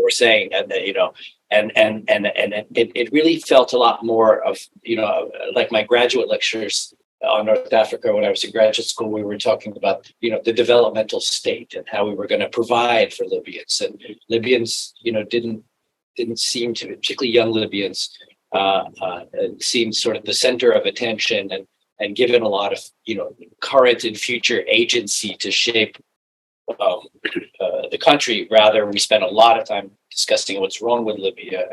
were saying, and it really felt a lot more of, like my graduate lectures on North Africa when I was in graduate school. We were talking about, the developmental state and how we were going to provide for Libyans, and Libyans, didn't seem to, particularly young Libyans, seemed sort of the center of attention and given a lot of, current and future agency to shape the country. Rather, we spent a lot of time discussing what's wrong with Libya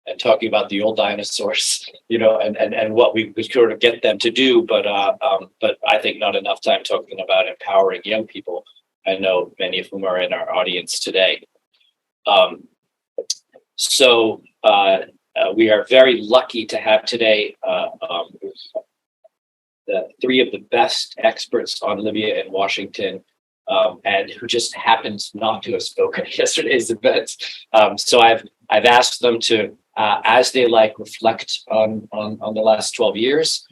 and talking about the old dinosaurs, and what we could sort of get them to do. But I think not enough time talking about empowering young people. I know many of whom are in our audience today. So we are very lucky to have today the three of the best experts on Libya in Washington, and who just happens not to have spoken at yesterday's event. So I've asked them to, as they reflect on the last 12 years,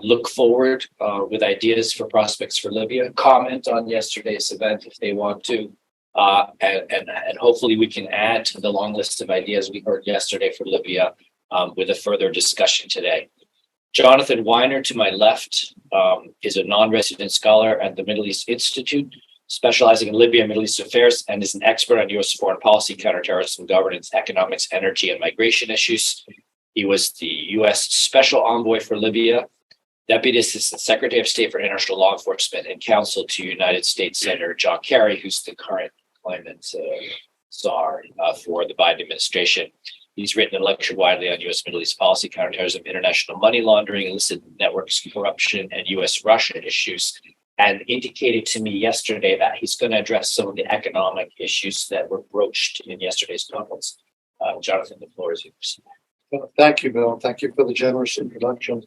look forward with ideas for prospects for Libya, comment on yesterday's event if they want to, and hopefully we can add to the long list of ideas we heard yesterday for Libya with a further discussion today. Jonathan Weiner, to my left, is a non-resident scholar at the Middle East Institute, specializing in Libya and Middle East affairs, and is an expert on U.S. foreign policy, counterterrorism, governance, economics, energy, and migration issues. He was the U.S. Special Envoy for Libya, Deputy Assistant Secretary of State for International Law Enforcement, and counsel to United States Senator John Kerry, who's the current climate czar for the Biden administration. He's written and lectured widely on U.S. Middle East policy, counterterrorism, international money laundering, illicit networks, corruption, and U.S.-Russia issues, and indicated to me yesterday that he's going to address some of the economic issues that were broached in yesterday's conference. Jonathan, the floor is yours. Well, thank you, Bill. Thank you for the generous introduction.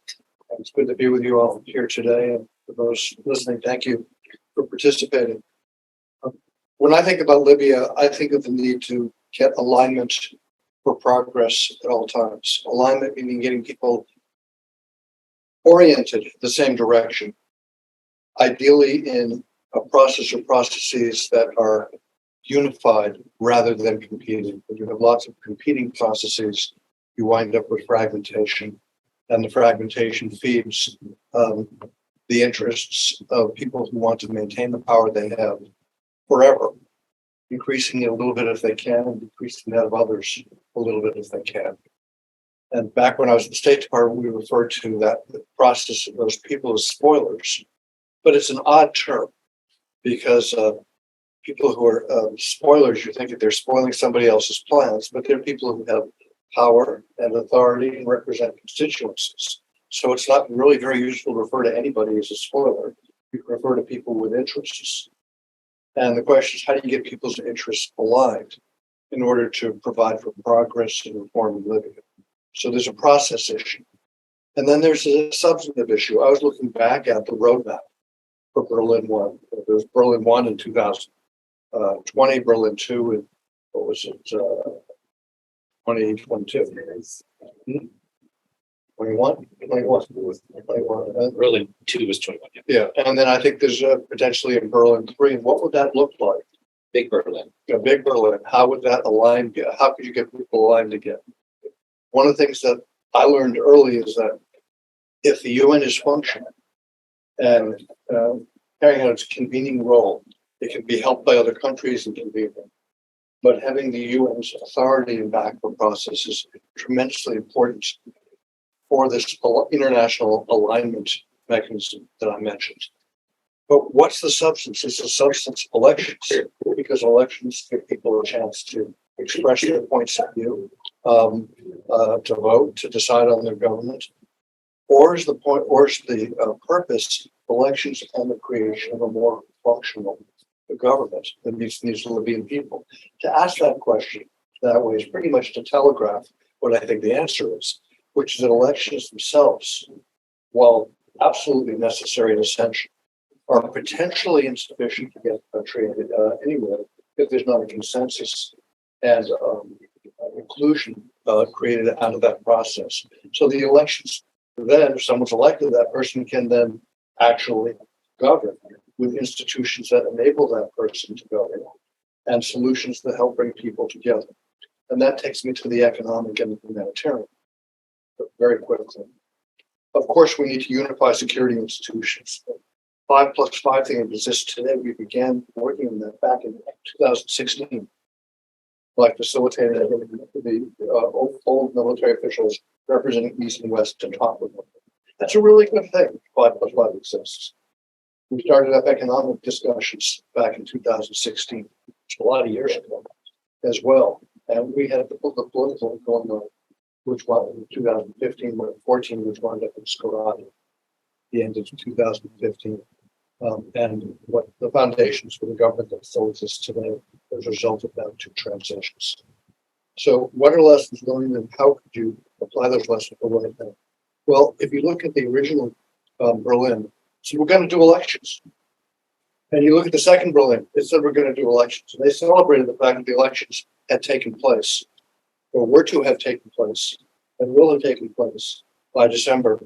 It's good to be with you all here today. And for those listening, thank you for participating. When I think about Libya, I think of the need to get alignment for progress at all times. Alignment meaning getting people oriented the same direction, ideally in a process or processes that are unified rather than competing. When you have lots of competing processes, you wind up with fragmentation, and the fragmentation feeds the interests of people who want to maintain the power they have forever, increasing it a little bit if they can, and decreasing that of others a little bit if they can. And back when I was in the State Department, we referred to that process of those people as spoilers. But it's an odd term because people who are spoilers, you think that they're spoiling somebody else's plans, but they're people who have power and authority and represent constituencies. So it's not really very useful to refer to anybody as a spoiler. You can refer to people with interests. And the question is, how do you get people's interests aligned in order to provide for progress and reform in Libya? So there's a process issue. And then there's a substantive issue. I was looking back at the roadmap for Berlin 1. There was Berlin 1 in 2020, Berlin 2 in, 2022? 21? 21. Berlin 2 was 21. Yeah, and then I think there's potentially in Berlin 3. And what would that look like? Big Berlin. Big Berlin. How would that align? How could you get people aligned again? One of the things that I learned early is that if the UN is functioning and carrying out its convening role, it can be helped by other countries in convening. But having the UN's authority and backup process is tremendously important for this international alignment mechanism that I mentioned. But what's the substance? It's the substance of elections, because elections give people a chance to express their points of view, to vote, to decide on their government. Or is the purpose of elections and the creation of a more functional government that meets the needs of Libyan people? To ask that question that way is pretty much to telegraph what I think the answer is, which is that elections themselves, while absolutely necessary and essential, are potentially insufficient to get the country anywhere if there's not a consensus and inclusion created out of that process. So the elections, then, if someone's elected, that person can then actually govern with institutions that enable that person to govern and solutions that help bring people together. And that takes me to the economic and the humanitarian very quickly. Of course, we need to unify security institutions. 5+5 thing exists today. We began working on that back in 2016 by facilitating the old military officials representing East and West to talk with them. That's a really good thing. 5+5 exists. We started up economic discussions back in 2016, a lot of years ago as well. And we had the political going on, which was in 2015, 14, which wound up in Skopje at the end of 2015. And what the foundations for the government that still exists today as a result of that two transitions. So what are lessons learned and how could you apply those lessons for right now? Well, if you look at the original Berlin, so we're going to do elections. And you look at the second Berlin, it said we're going to do elections. And they celebrated the fact that the elections had taken place, or were to have taken place, and will have taken place by December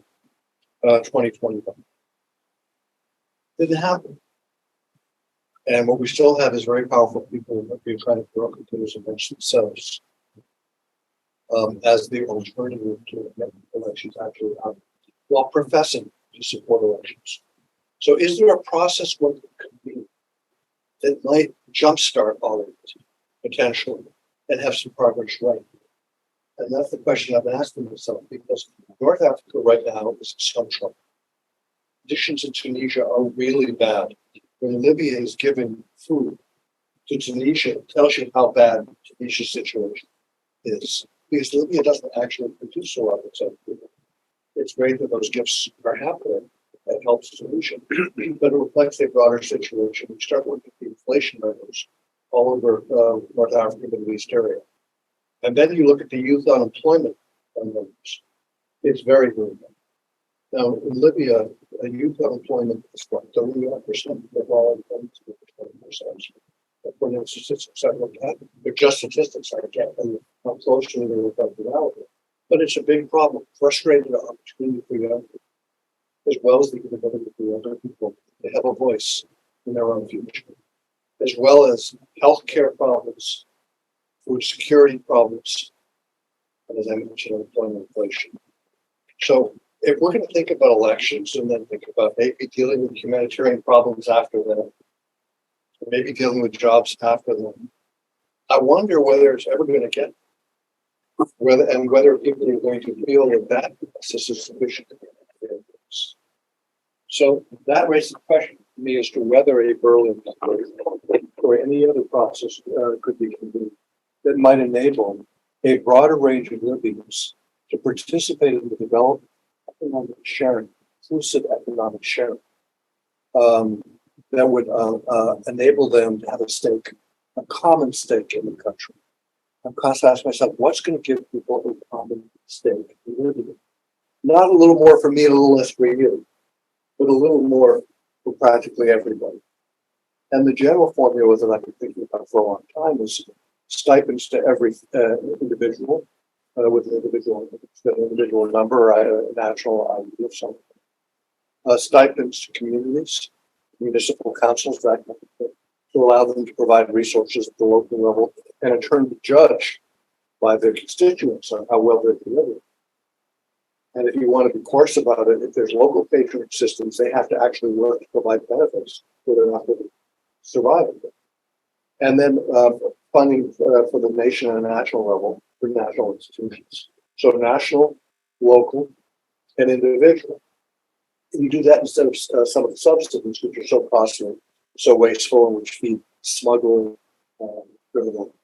2021. Didn't happen. And what we still have is very powerful people that are trying to broker computers against themselves as the alternative to elections actually happen, while professing to support elections. So is there a process one could be that might jumpstart all of it, potentially, and have some progress right? And that's the question I've been asking myself, because North Africa right now is in some trouble. Conditions in Tunisia are really bad. When Libya is giving food to Tunisia, it tells you how bad Tunisia's situation is. Because Libya doesn't actually produce a lot of its own food. It's great that those gifts are happening. That helps Tunisia. But it reflects a broader situation. We start looking at the inflation numbers all over North Africa, Middle East area. And then you look at the youth unemployment numbers. It's very, very bad. Now, in Libya, youth unemployment is what, 31% of all employment, 20%. According to statistics I look at, they're just statistics. I can't tell you how closely they reflect reality. But it's a big problem. Frustrated opportunity for young people, as well as the inability for younger people to have a voice in their own future, as well as healthcare problems, food security problems, and as I mentioned, unemployment, inflation. So if we're going to think about elections and then think about maybe dealing with humanitarian problems after that, or maybe dealing with jobs after them, I wonder whether it's ever going to get whether people are going to feel that that process is sufficient. So that raises the question to me as to whether a Berlin or any other process could be convened that might enable a broader range of Libyans to participate in the development of economic sharing, inclusive economic sharing, that would enable them to have a stake, a common stake in the country. I'm constantly asking myself, what's going to give people a common stake in Libya? Not a little more for me and a little less for you, but a little more for practically everybody. And the general formula that I've been thinking about for a long time is stipends to every individual with an individual number, a national ID of something. Stipends to communities, municipal councils, that kind of thing, to allow them to provide resources at the local level and in turn be judged by their constituents on how well they're delivering. And if you want to be coarse about it, if there's local patronage systems, they have to actually work to provide benefits so they're not going to survive it. And then funding for the nation at a national level for national institutions. So national, local, and individual. You do that instead of some of the subsidies, which are so costly, so wasteful, and which feed smuggling, criminal.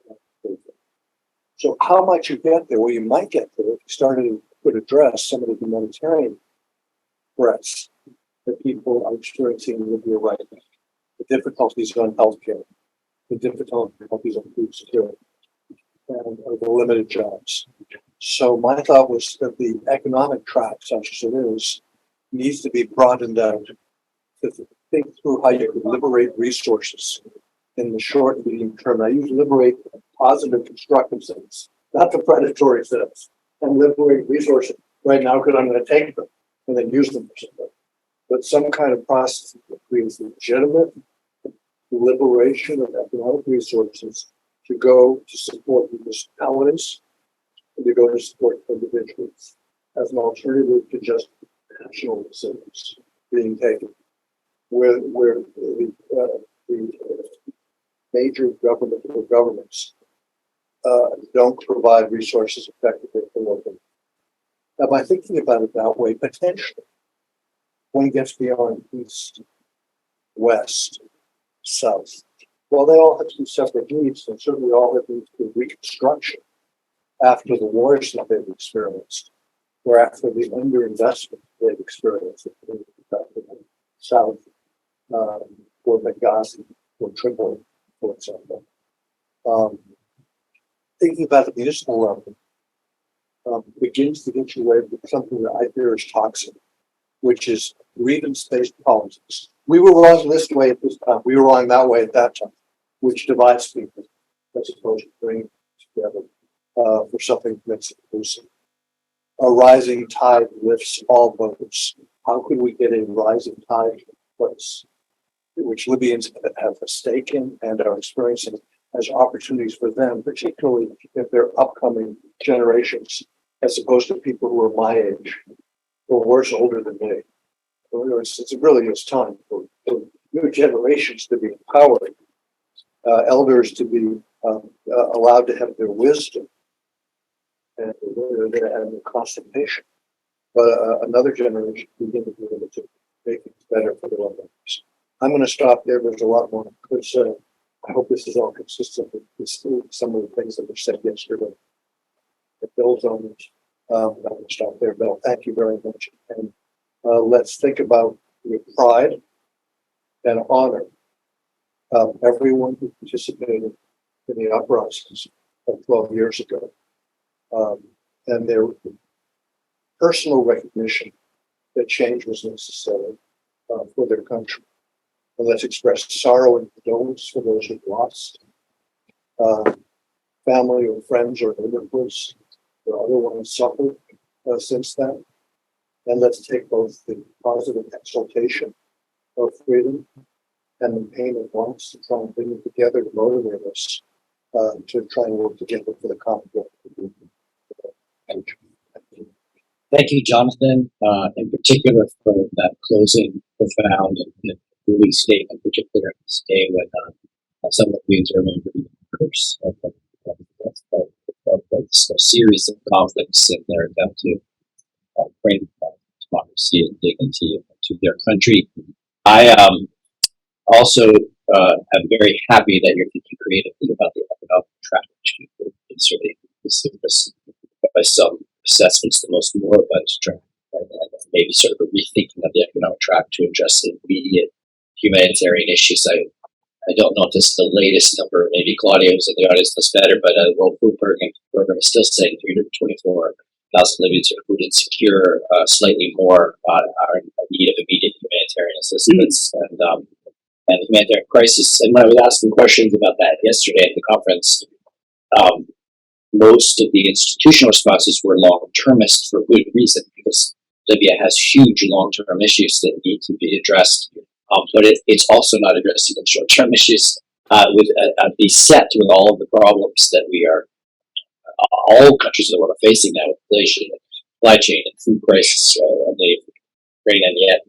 So how might you get there? Well, you might get there if you started to address some of the humanitarian threats that people are experiencing in Libya right now. The difficulties on healthcare, the difficulties on food security, and the limited jobs. So my thought was that the economic track, such as it is, needs to be broadened out to think through how you could liberate resources in the short and medium term. I use liberate in a positive, constructive sense, not the predatory sense, and liberate resources right now because I'm going to take them and then use them for something. But some kind of process that creates legitimate liberation of economic resources to go to support municipalities and to go to support individuals as an alternative to just national decisions being taken, where the major governments don't provide resources effectively for local. Now, by thinking about it that way, potentially, when it gets beyond east, west, south, well, they all have some separate needs, and certainly all have needs for reconstruction after the wars that they've experienced, or after the underinvestment they've experienced in the south, or Benghazi, or Tripoli, for example. Thinking about the municipal level begins to get you away with something that I fear is toxic, which is grievance-based politics. We were wrong this way at this time. We were wrong that way at that time, which divides people as opposed to bringing together for something that makes it inclusive. A rising tide lifts all boats. How could we get a rising tide in place, which Libyans have a stake in and are experiencing as opportunities for them, particularly if they're upcoming generations, as opposed to people who are my age or worse, older than me. It really is time for new generations to be empowered, elders to be allowed to have their wisdom and their constipation, but another generation begin to be able to make things better for the loved ones. I'm going to stop there. There's a lot more I could say. I hope this is all consistent with some of the things that were said yesterday. It builds on this. I'm going to stop there, Bill. Thank you very much. And let's think about with pride and honor everyone who participated in the uprisings of 12 years ago, and their personal recognition that change was necessary for their country. And let's express sorrow and condolence for those who've lost family or friends or neighborhoods or otherwise suffered since then. And let's take both the positive exaltation of freedom and the pain of loss to try and bring them together to motivate us to try and work together for the common good. Thank you, Jonathan, in particular for that closing, profound, and moving statement, particularly on this day when some of the are remembering the curse of a series of conflicts in their attempt to bring democracy and dignity to their country. I also am very happy that you're thinking creatively about the economic track, which we could certainly consider by some assessments the most moribund track, and maybe sort of a rethinking of the economic track to address the immediate humanitarian issues. I don't know if this is the latest number. Maybe Claudia, who's in the audience, knows better, but the World Food Program is still saying 324,000 Libyans are food insecure, slightly more are in need of immediate humanitarian assistance and the humanitarian crisis. And when I was asking questions about that yesterday at the conference, most of the institutional responses were long-termist for good reason, because Libya has huge long-term issues that need to be addressed. But it's also not addressing the short-term issues with beset with all of the problems that we are, all countries in the world are facing now with inflation, supply chain, and food crisis, and they've and yet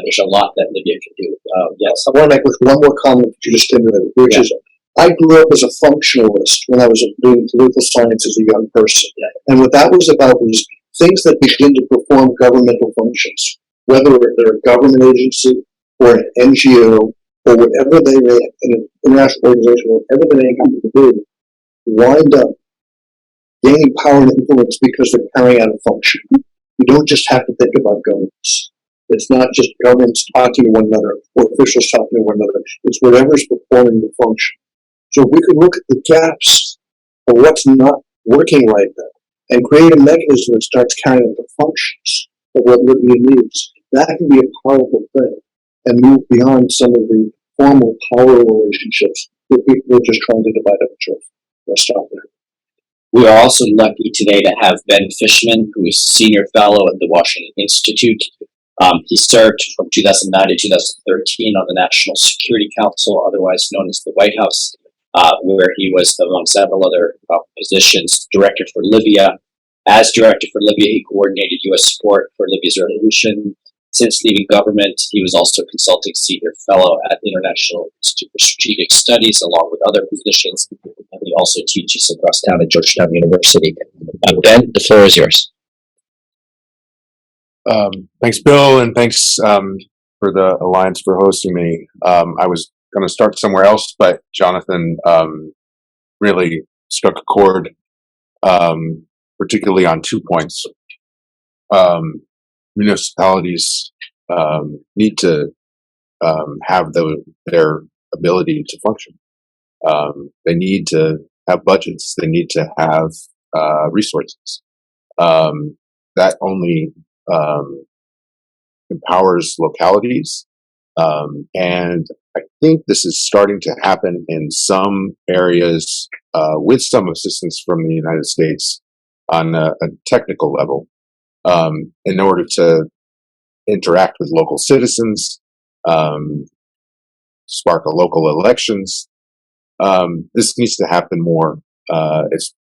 there's a lot that Libya can do. Yes. I want to make one more comment that you just stimulated, which is I grew up as a functionalist when I was doing political science as a young person. Yeah. And what that was about was things that begin to perform governmental functions, whether they're a government agency or an NGO or whatever they may, an international organization, whatever they may happen to be, wind up gaining power and influence because they're carrying out a function. You don't just have to think about governance. It's not just governments talking to one another or officials talking to one another. It's whatever's performing the function. So if we could look at the gaps of what's not working right now and create a mechanism that starts carrying out the functions of what Libya needs, that can be a powerful thing and move beyond some of the formal power relationships where people are just trying to divide up the truth. Let's stop there. We are also lucky today to have Ben Fishman, who is Senior Fellow at the Washington Institute. He served from 2009 to 2013 on the National Security Council, otherwise known as the White House. where he was, among several other positions, director for Libya. As director for Libya, he coordinated U.S. support for Libya's resolution. Since leaving government, he was also consulting senior fellow at the International Institute for Strategic Studies, along with other positions. And he also teaches across town at Georgetown University. Ben, the floor is yours. Thanks, Bill, and thanks for the Alliance for hosting me. I was going to start somewhere else, but Jonathan really struck a chord, particularly on 2 points. Municipalities need to have their ability to function. They need to have budgets. They need to have resources. That only empowers localities. And I think this is starting to happen in some areas with some assistance from the United States on a technical level in order to interact with local citizens, spark a local elections. This needs to happen more. It's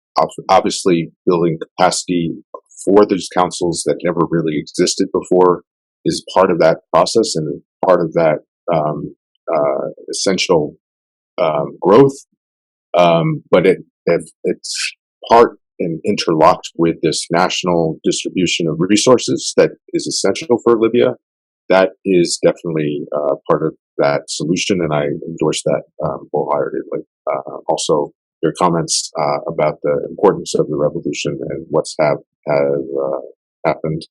obviously building capacity for these councils that never really existed before is part of that process and part of that essential growth. But it's part and interlocked with this national distribution of resources that is essential for Libya. That is definitely part of that solution, and I endorse that wholeheartedly. Also, your comments about the importance of the revolution and what's happened,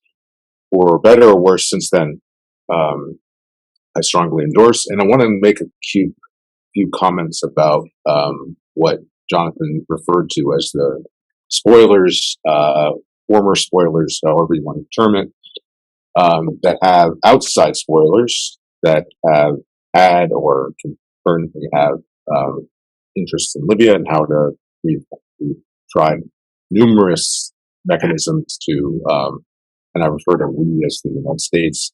for better or worse since then, I strongly endorse. And I want to make a few comments about what Jonathan referred to as the spoilers, former spoilers, however you want to term it, that have outside spoilers that have had or currently have interests in Libya and how to, we've tried numerous mechanisms to, and I refer to we as the United States,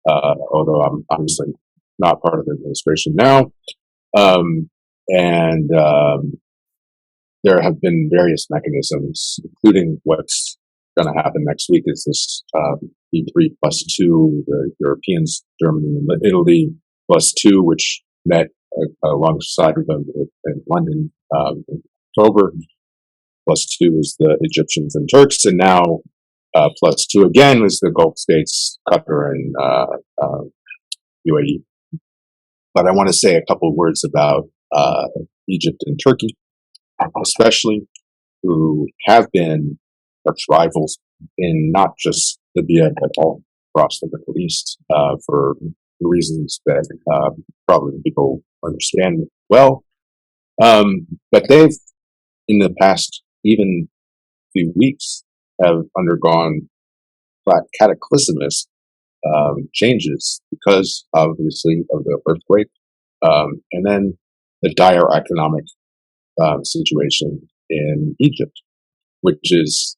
although I'm obviously not part of the administration now. There have been various mechanisms, including what's going to happen next week is this E3+2, the Europeans, Germany, and Italy +2, which met alongside of them in London in October. +2 is the Egyptians and Turks, and now +2 again is the Gulf states, Qatar and UAE. But I want to say a couple of words about Egypt and Turkey, especially, who have been arch rivals in not just Libya, but all across the Middle East for reasons that probably people understand well. But they've, in the past even few weeks, have undergone cataclysmic changes because, obviously, of the earthquake, and then the dire economic situation in Egypt, which is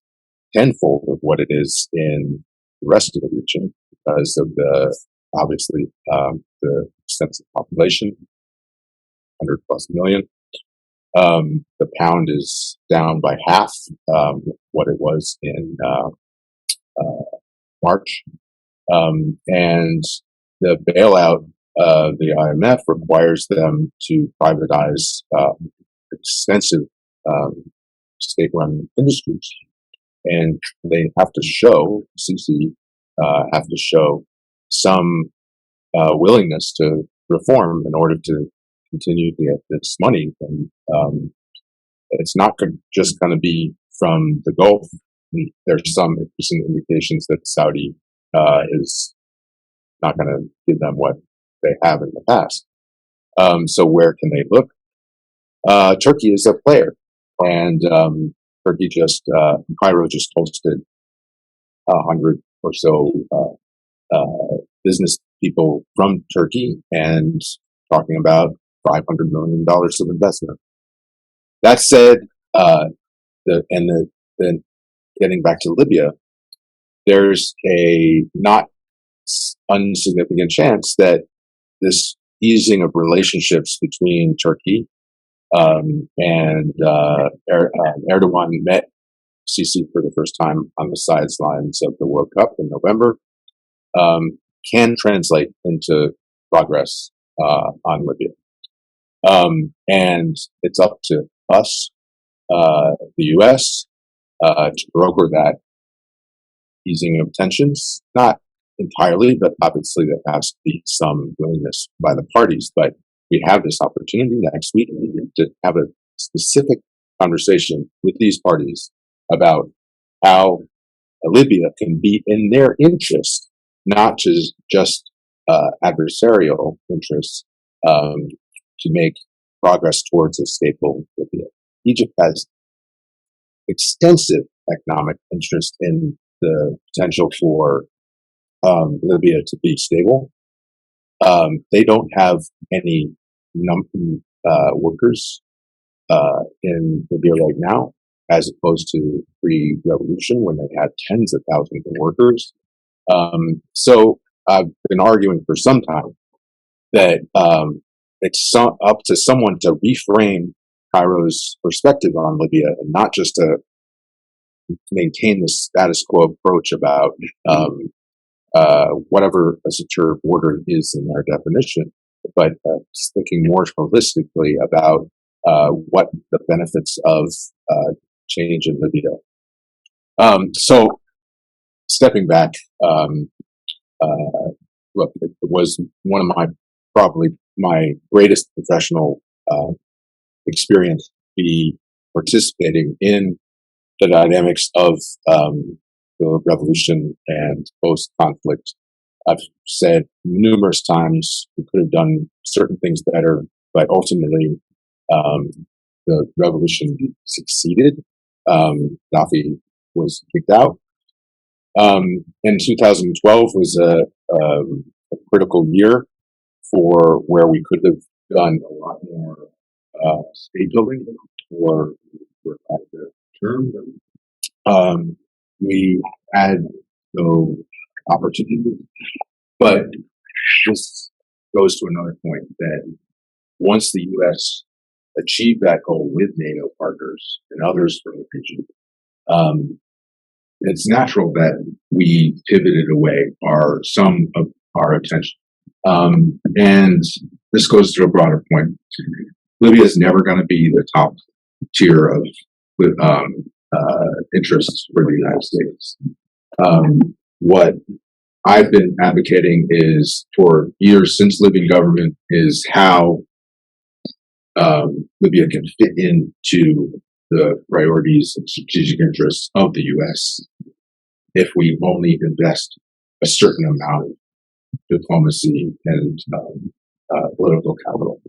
tenfold of what it is in the rest of the region because of the, obviously, the extensive population, 100+ million. The pound is down by half what it was in March. And the bailout, the IMF requires them to privatize extensive state-run industries. And they have to show, Sisi have to show some willingness to reform in order to continue to get this money. And it's not just going to be from the Gulf. There's some interesting indications that Saudi is not going to give them what they have in the past. So where can they look? Turkey is a player, and Turkey Cairo just hosted 100 or so business people from Turkey and talking about $500 million of investment. That said, then getting back to Libya, there's a not insignificant chance that this easing of relationships between Turkey Erdogan met Sisi for the first time on the sidelines of the World Cup in November, can translate into progress on Libya. And it's up to us, the U.S., to broker that easing of tensions. Not entirely, but obviously there has to be some willingness by the parties. But we have this opportunity next week to have a specific conversation with these parties about how Libya can be in their interest, not just adversarial interests, to make progress towards a stable Libya. Egypt has extensive economic interest in the potential for Libya to be stable. They don't have any workers in Libya right now, as opposed to pre-revolution when they had tens of thousands of workers. So I've been arguing for some time that it's up to someone to reframe Cairo's perspective on Libya and not just to maintain the status quo approach about whatever a secure border is in their definition, but thinking more holistically about what the benefits of change in Libya. So stepping back, look, it was one of probably my greatest professional experience be participating in the dynamics of the revolution and post-conflict. I've said numerous times we could have done certain things better, but ultimately the revolution succeeded. Rafik was kicked out. And 2012 was a critical year for where we could have done a lot more state building, or for lack of a term. We had no opportunity, but this goes to another point that once the U.S. achieved that goal with NATO partners and others from the region, it's natural that we pivoted away some of our attention. And this goes to a broader point. Libya is never going to be the top tier of interests for the United States. What I've been advocating is for years since Libyan government is how Libya can fit into the priorities and strategic interests of the U.S. if we only invest a certain amount of diplomacy and political capital.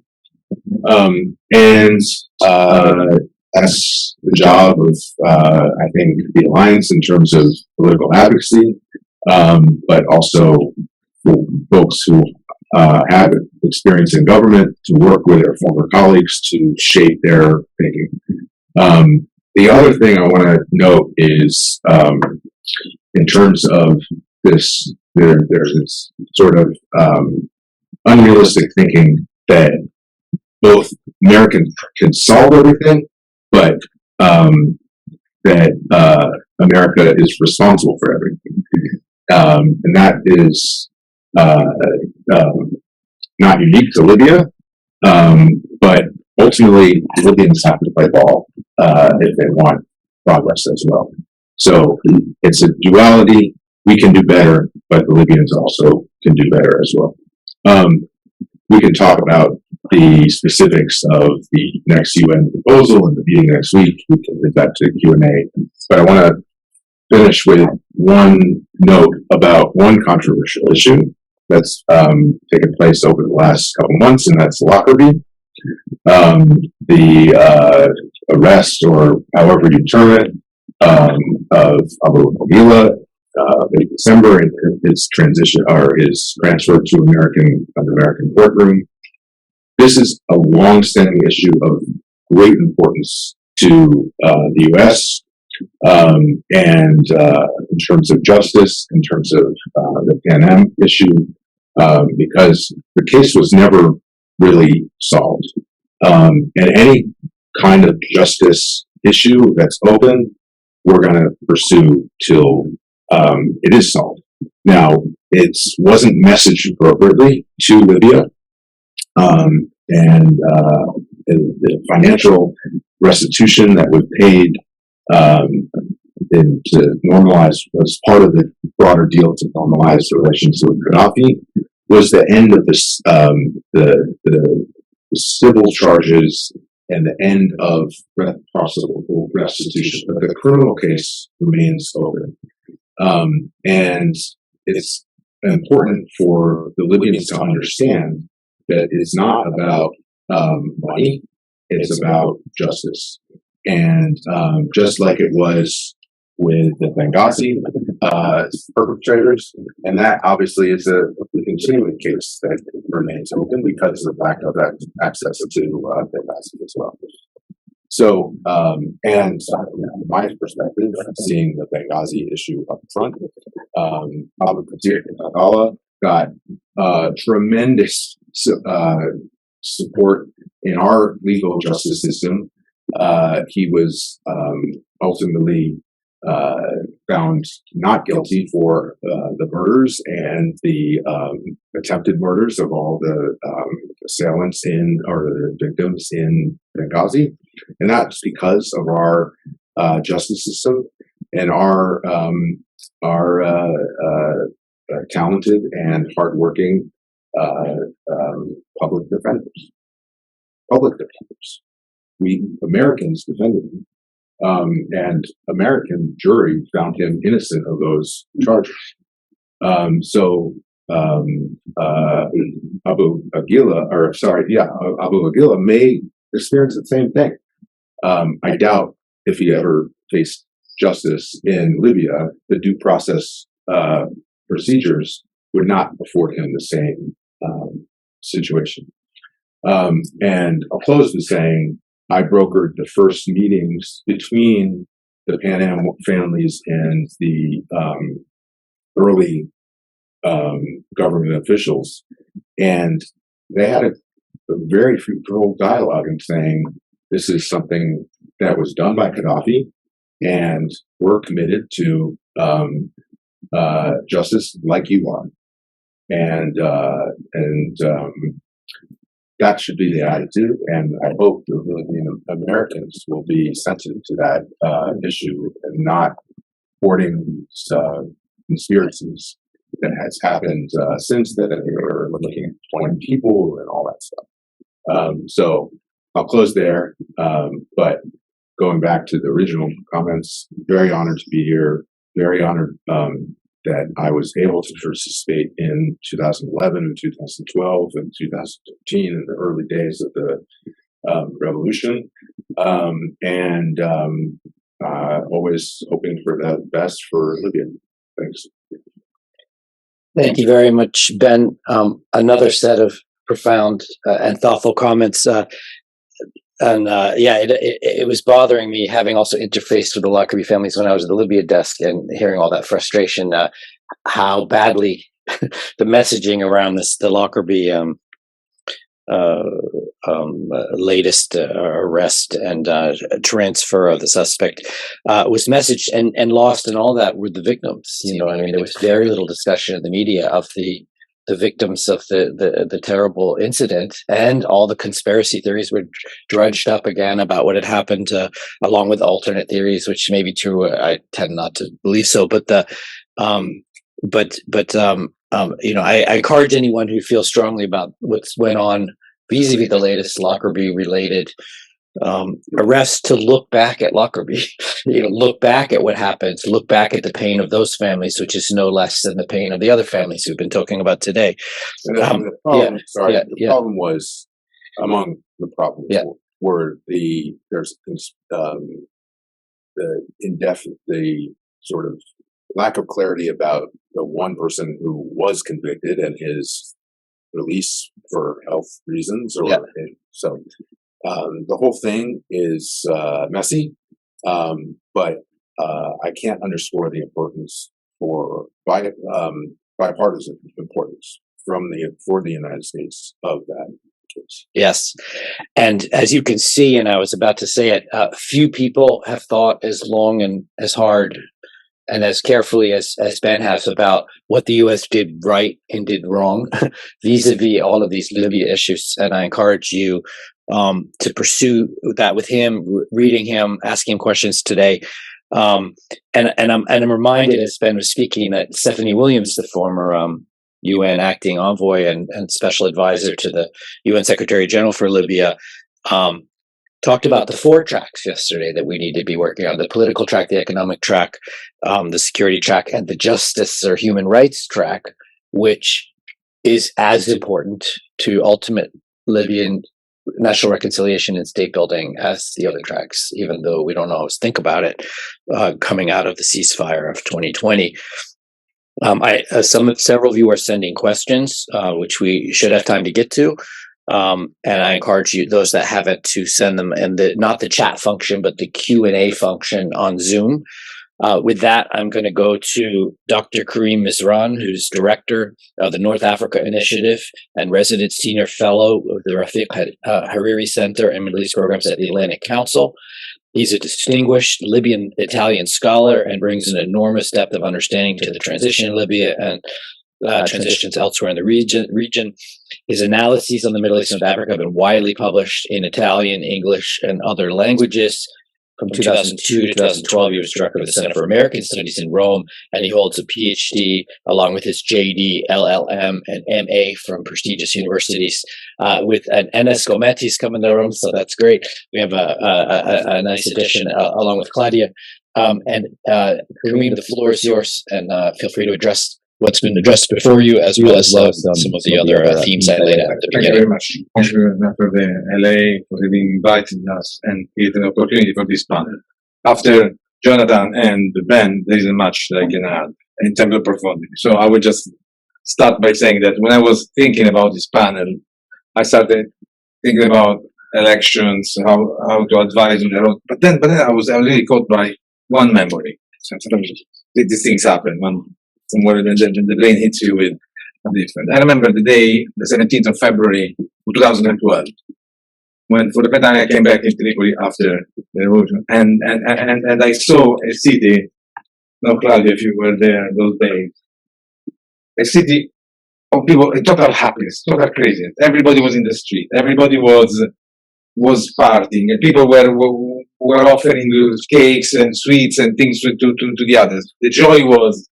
And that's the job of, I think, the alliance in terms of political advocacy, but also for folks who have experience in government to work with their former colleagues to shape their thinking. The other thing I want to note is, in terms of this, there's this sort of unrealistic thinking that both Americans can solve everything, but that America is responsible for everything. And that is not unique to Libya, but ultimately Libyans have to play ball if they want progress as well. So it's a duality. We can do better, but the Libyans also can do better as well. We can talk about the specifics of the next UN proposal and the meeting next week. We can leave that to Q&A. But I want to finish with one note about one controversial issue that's taken place over the last couple months, and that's Lockerbie. The arrest, or however you term it, of Abu Hamila late December, and his transition or his transfer to an American courtroom. This is a long-standing issue of great importance to the U.S. And in terms of justice, in terms of the Pan Am issue, because the case was never really solved. And any kind of justice issue that's open, we're going to pursue till it is solved. Now, it wasn't messaged appropriately to Libya, and the financial restitution that was paid to normalize, was part of the broader deal to normalize relations with Gaddafi, was the end of this, the civil charges and the end of possible restitution. But the criminal case remains open. And it's important for the Libyans to understand that it's not about money, it's about justice. And just like it was with the Benghazi perpetrators, and that obviously is a continuing case that remains open because of the lack of that access to Benghazi as well. So, and from my perspective, seeing the Benghazi issue up front, Abu Qadir got tremendous support in our legal justice system. He was ultimately found not guilty for the murders and the attempted murders of all the assailants or the victims in Benghazi, and that's because of our justice system and our talented and hardworking public defenders. We Americans defended him. And American jury found him innocent of those charges. So Abu Aguila may experience the same thing. I doubt if he ever faced justice in Libya, the due process procedures would not afford him the same situation. And I'll close with saying, I brokered the first meetings between the Pan Am families and the early government officials, and they had a very fruitful dialogue in saying, this is something that was done by Gaddafi, and we're committed to justice like you are. And that should be the attitude, and I hope the Libyan Americans will be sensitive to that issue and not supporting these conspiracies that has happened since then. We're looking at 20 people and all that stuff. So I'll close there, but going back to the original comments, very honored to be here, very honored that I was able to participate in 2011 and 2012 and 2013 in the early days of the revolution, and always hoping for the best for Libya. Thanks. Thank you very much, Ben. Another set of profound and thoughtful comments. It was bothering me, having also interfaced with the Lockerbie families when I was at the Libya desk and hearing all that frustration, how badly the messaging around the Lockerbie latest arrest and transfer of the suspect was messaged and lost, and all that were the victims. You know, I mean, there was very little discussion in the media of the victims of the terrible incident, and all the conspiracy theories were drudged up again about what had happened, along with alternate theories, which may be true. I tend not to believe so, but I encourage anyone who feels strongly about what's went on vis-a-vis the latest Lockerbie related arrests to look back at Lockerbie, look back at what happened, look back at the pain of those families, which is no less than the pain of the other families we've been talking about today. The problem was, among the problems were the sort of lack of clarity about the one person who was convicted and his release for health reasons, so the whole thing is messy, but I can't underscore the importance for bipartisan importance for the United States of that. case. Yes. And as you can see, and I was about to say it, few people have thought as long and as hard and as carefully as Ben has about what the U.S. did right and did wrong vis-a-vis all of these Libya issues. And I encourage you to pursue that with him, reading him, asking him questions today. And I'm reminded, as Ben was speaking, that Stephanie Williams, the former UN acting envoy and special advisor to the UN Secretary General for Libya, talked about the 4 tracks yesterday that we need to be working on: the political track, the economic track, the security track, and the justice or human rights track, which is as important to ultimate Libyan national reconciliation and state building as the other tracks, even though we don't always think about it coming out of the ceasefire of 2020. Several of you are sending questions, which we should have time to get to. And I encourage you, those that haven't, to send them, and not the chat function, but the Q&A function on Zoom. With that, I'm going to go to Dr. KARIM MEZRAN, who's director of the North Africa Initiative and resident senior fellow of the Rafik Hariri Center and Middle East Programs at the Atlantic Council. He's a distinguished Libyan Italian scholar and brings an enormous depth of understanding to the transition in Libya and transitions elsewhere in the region. His analyses on the Middle East and Africa have been widely published in Italian, English, and other languages. From 2002 to 2012, he was director of the Center for American Studies in Rome, and he holds a PhD along with his JD, LLM, and MA from prestigious universities. With an Enes Gometis coming to the room, so that's great. We have a nice addition along with Claudia. And Kareem, the floor is yours, and feel free to address what's been addressed before you, as well as some of the other themes I laid out at the Thank you beginning. very much. Thank you for the LA for having invited us and created an opportunity for this panel. After Jonathan and Ben, there isn't much that I can add in terms of profundity. So I would just start by saying that when I was thinking about this panel, I started thinking about elections, how to advise on the road. But then I was really caught by one memory. Sometimes these things happen when somewhere the brain hits you with a different. I remember the day, the 17th of February 2012, when for the first time I came back in Tripoli after the revolution, and I saw a city. No, Claudia, if you were there those days, a city of people, a total happiness, total craziness. Everybody was in the street. Everybody was partying, and people were offering cakes and sweets and things to the others. The joy was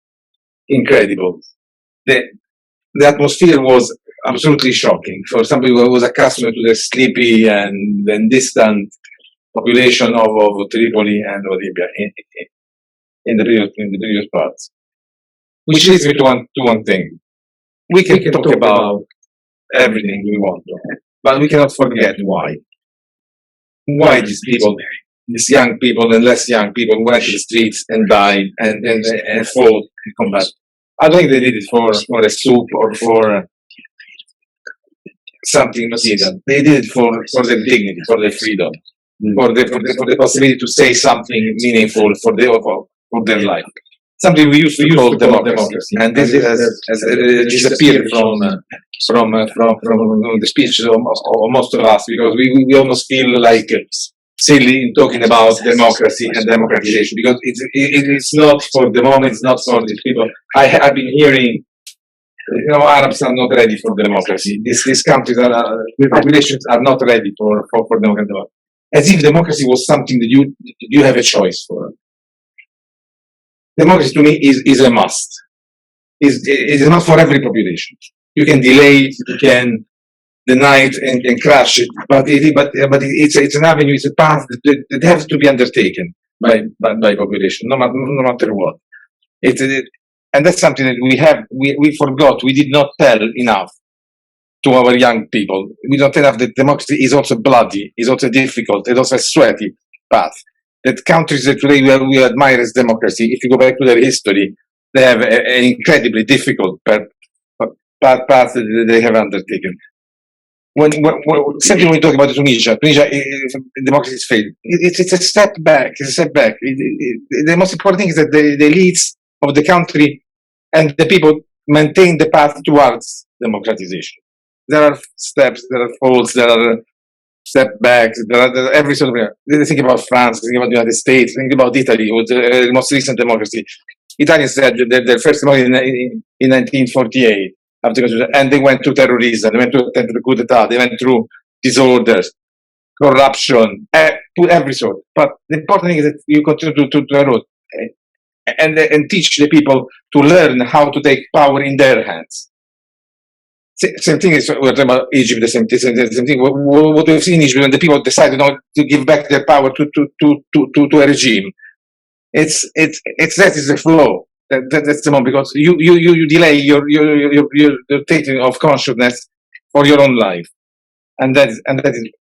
incredible. The atmosphere was absolutely shocking for somebody who was accustomed to the sleepy and distant population of Tripoli and of Libya in the previous parts. Which leads me to one thing. We can talk about everything we want to, but we cannot forget why. Why these people, these young people and less young people, went to the streets and died and fought in combat. I don't think they did it for a soup or for something material. They did it for their dignity, for their freedom, for the possibility to say something meaningful for their life. Something we used to call democracy, and this has disappeared from the speech of most of us, because we almost feel like silly in talking about democracy and democratization, because it's not for the moment, it's not for these people. I've been hearing, Arabs are not ready for democracy. These countries the populations are not ready for democracy. As if democracy was something that you have a choice for. Democracy to me is a must. It is not for every population. You can delay it, you can deny it and crash it, but it's an avenue, it's a path that has to be undertaken by population, no matter what. And that's something that we forgot. We did not tell enough to our young people. We don't tell enough that democracy is also bloody, is also difficult, it's also a sweaty path. That countries that today we admire as democracy, if you go back to their history, they have an incredibly difficult path that they have undertaken. When we talk about Tunisia, democracy is failed. It's a step back. It's a step back. The most important thing is that the elites of the country and the people maintain the path towards democratization. there are steps, there are faults, there are step backs, there are every sort of. Think about France, think about the United States, think about Italy, with the most recent democracy. Italians said their first democracy in 1948, and they went through terrorism, they went through the coup d'etat, they went through disorders, corruption, every sort. But the important thing is that you continue to road and teach the people to learn how to take power in their hands. Same thing is we're talking about Egypt. The same thing. What we've seen in Egypt when the people decided not to give back their power to a regime. It's that is the flow. That's the moment, because you delay your taking of consciousness for your own life, and that is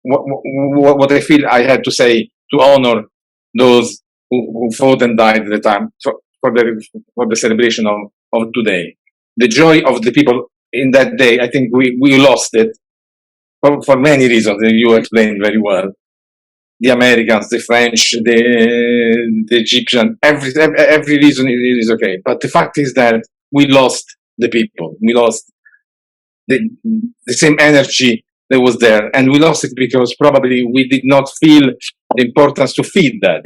what I feel I had to say to honor those who fought and died at the time for the celebration of today. The joy of the people in that day, I think we lost it for many reasons, and you explained very well. The Americans, the French, the Egyptian, every reason is okay. But the fact is that we lost the people. We lost the same energy that was there, and we lost it because probably we did not feel the importance to feed that.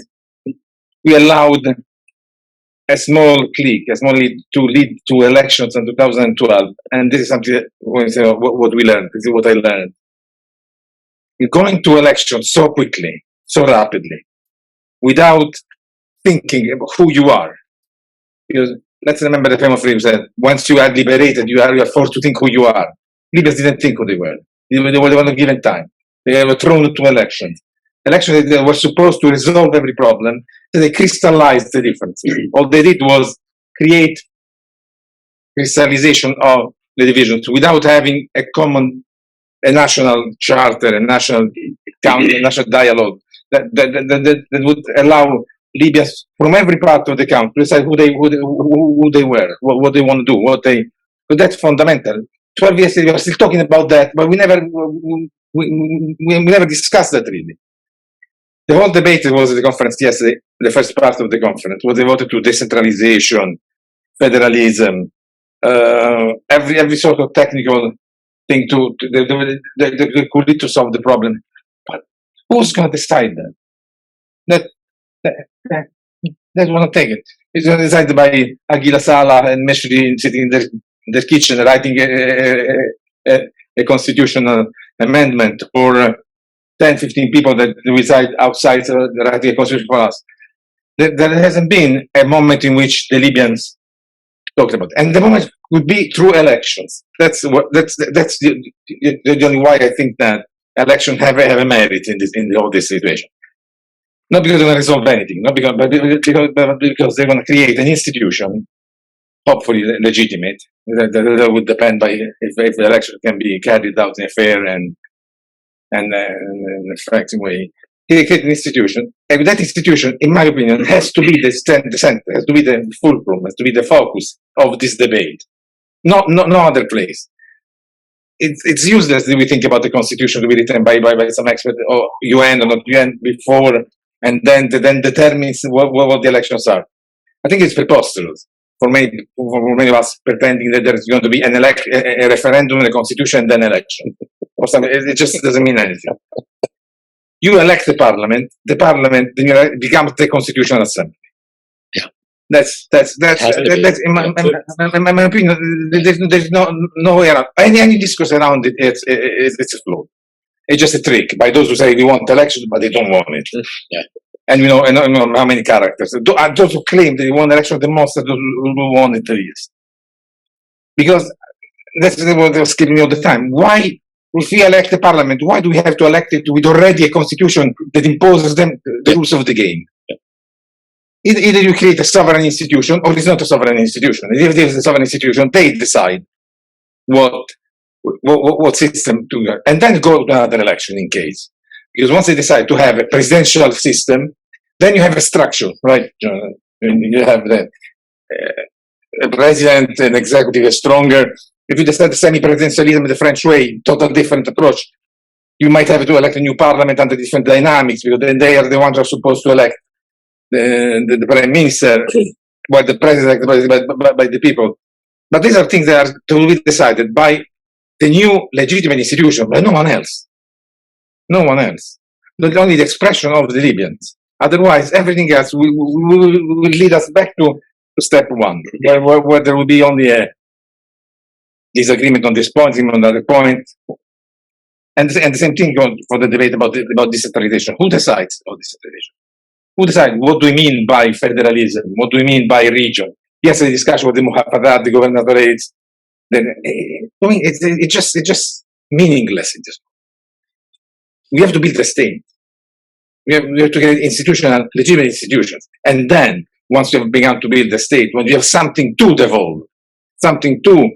We allowed a small clique, to lead to elections in 2012, and this is something that when you say what we learned. This is what I learned. Going to elections so quickly, so rapidly, without thinking about who you are. Because let's remember the famous phrase that once you are liberated, you are forced to think who you are. Libyans didn't think who they were. They were not given time. They were thrown to elections. Elections that were supposed to resolve every problem, so they crystallized the differences. All they did was create crystallization of the divisions without having a national charter, a national council, a national dialogue that would allow Libyans from every part of the country to decide who they were, what they want to do, but that's fundamental. 12 years ago, we are still talking about that, but we never discussed that really. The whole debate was at the conference yesterday, the first part of the conference was devoted to decentralization, federalism, every sort of technical thing that could lead to solve the problem. But who's going to decide that? That want to take it. It's going to be decided by Aguila Saleh and Meshri sitting in their kitchen writing a constitutional amendment, or 10, 15 people that reside outside writing a constitution for us. There hasn't been a moment in which the Libyans talked about, and the moment would be through elections. That's the only why I think that elections have a merit in all this situation. Not because they're going to resolve anything, not because they're going to create an institution, hopefully legitimate. That would depend by if the election can be carried out in a fair and effective way. They create an institution, and that institution, in my opinion, has to be the center, has to be the fulcrum, has to be the focus of this debate. No other place. It's useless that we think about the constitution to be written by some expert or UN or not UN before, and then determines what the elections are. I think it's preposterous for many of us pretending that there's going to be a referendum, a constitution, and then election. Or something. It just doesn't mean anything. You elect the parliament then becomes the constitutional assembly. Yeah. That's in my opinion. There's no way around. Any discourse around it, it's a flaw. It's just a trick by those who say we want elections, but they don't want it. Yeah. And you know how many characters. Those who claim they want election the most are those who want it the least. Because that's what they were skipping me all the time. Why, if we elect the parliament, why do we have to elect it with already a constitution that imposes them the rules of the game? Either you create a sovereign institution, or it's not a sovereign institution. If it is a sovereign institution, they decide what system to go, and then go to another election in case. Because once they decide to have a presidential system, then you have a structure, right? You have the president and executive is stronger. If you decide the semi-presidentialism the French way, total different approach, you might have to elect a new parliament under different dynamics, because then they are the ones who are supposed to elect the prime minister, while the president by the people. But these are things that are to be decided by the new legitimate institution, but no one else. No one else. Not only the expression of the Libyans. Otherwise, everything else will lead us back to step one, where there will be only a disagreement on this point, on another point. And the same thing for the debate about decentralization. Who decides on decentralization? Who decides what do we mean by federalism? What do we mean by region? Yes, the discussion with the muhafadat, the governorates. Then I mean, it's just meaningless. We have to build a state. We have to get institutional, legitimate institutions, and then once you have begun to build the state, when you have something to devolve, something to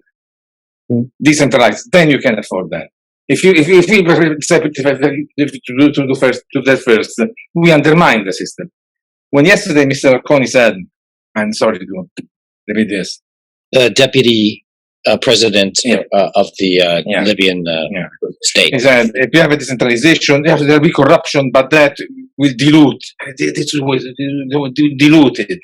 decentralize, then you can afford that. If we step to that first, we undermine the system. When yesterday Mr. Arconi said, I'm sorry to read this. The deputy president of the Libyan state. He said, if you have a decentralization, there will be corruption, but that will dilute. This was diluted.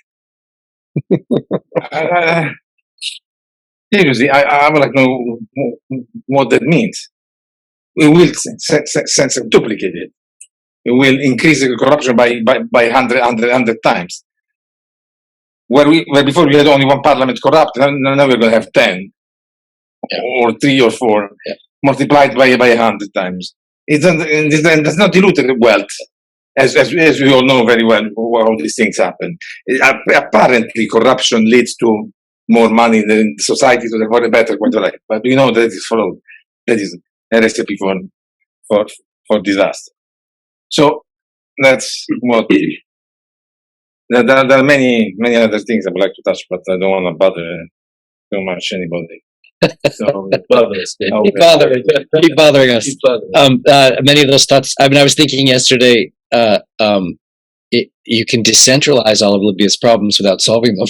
Seriously, I would like to know what that means. It will duplicate it. It will increase the corruption by 100 times. Where before we had only one parliament corrupt, now we're going to have 10, or 3 or 4, multiplied by 100 times. It does not dilute wealth, as we all know very well how these things happen. Apparently, corruption leads to more money in the society, to the better quality of life. But we know that is fraud. That is a recipe for disaster. So that's what. There are many other things I would like to touch, but I don't want to bother too much anybody. So Keep bothering us. Many of those thoughts. I mean, I was thinking yesterday. You can decentralize all of Libya's problems without solving them,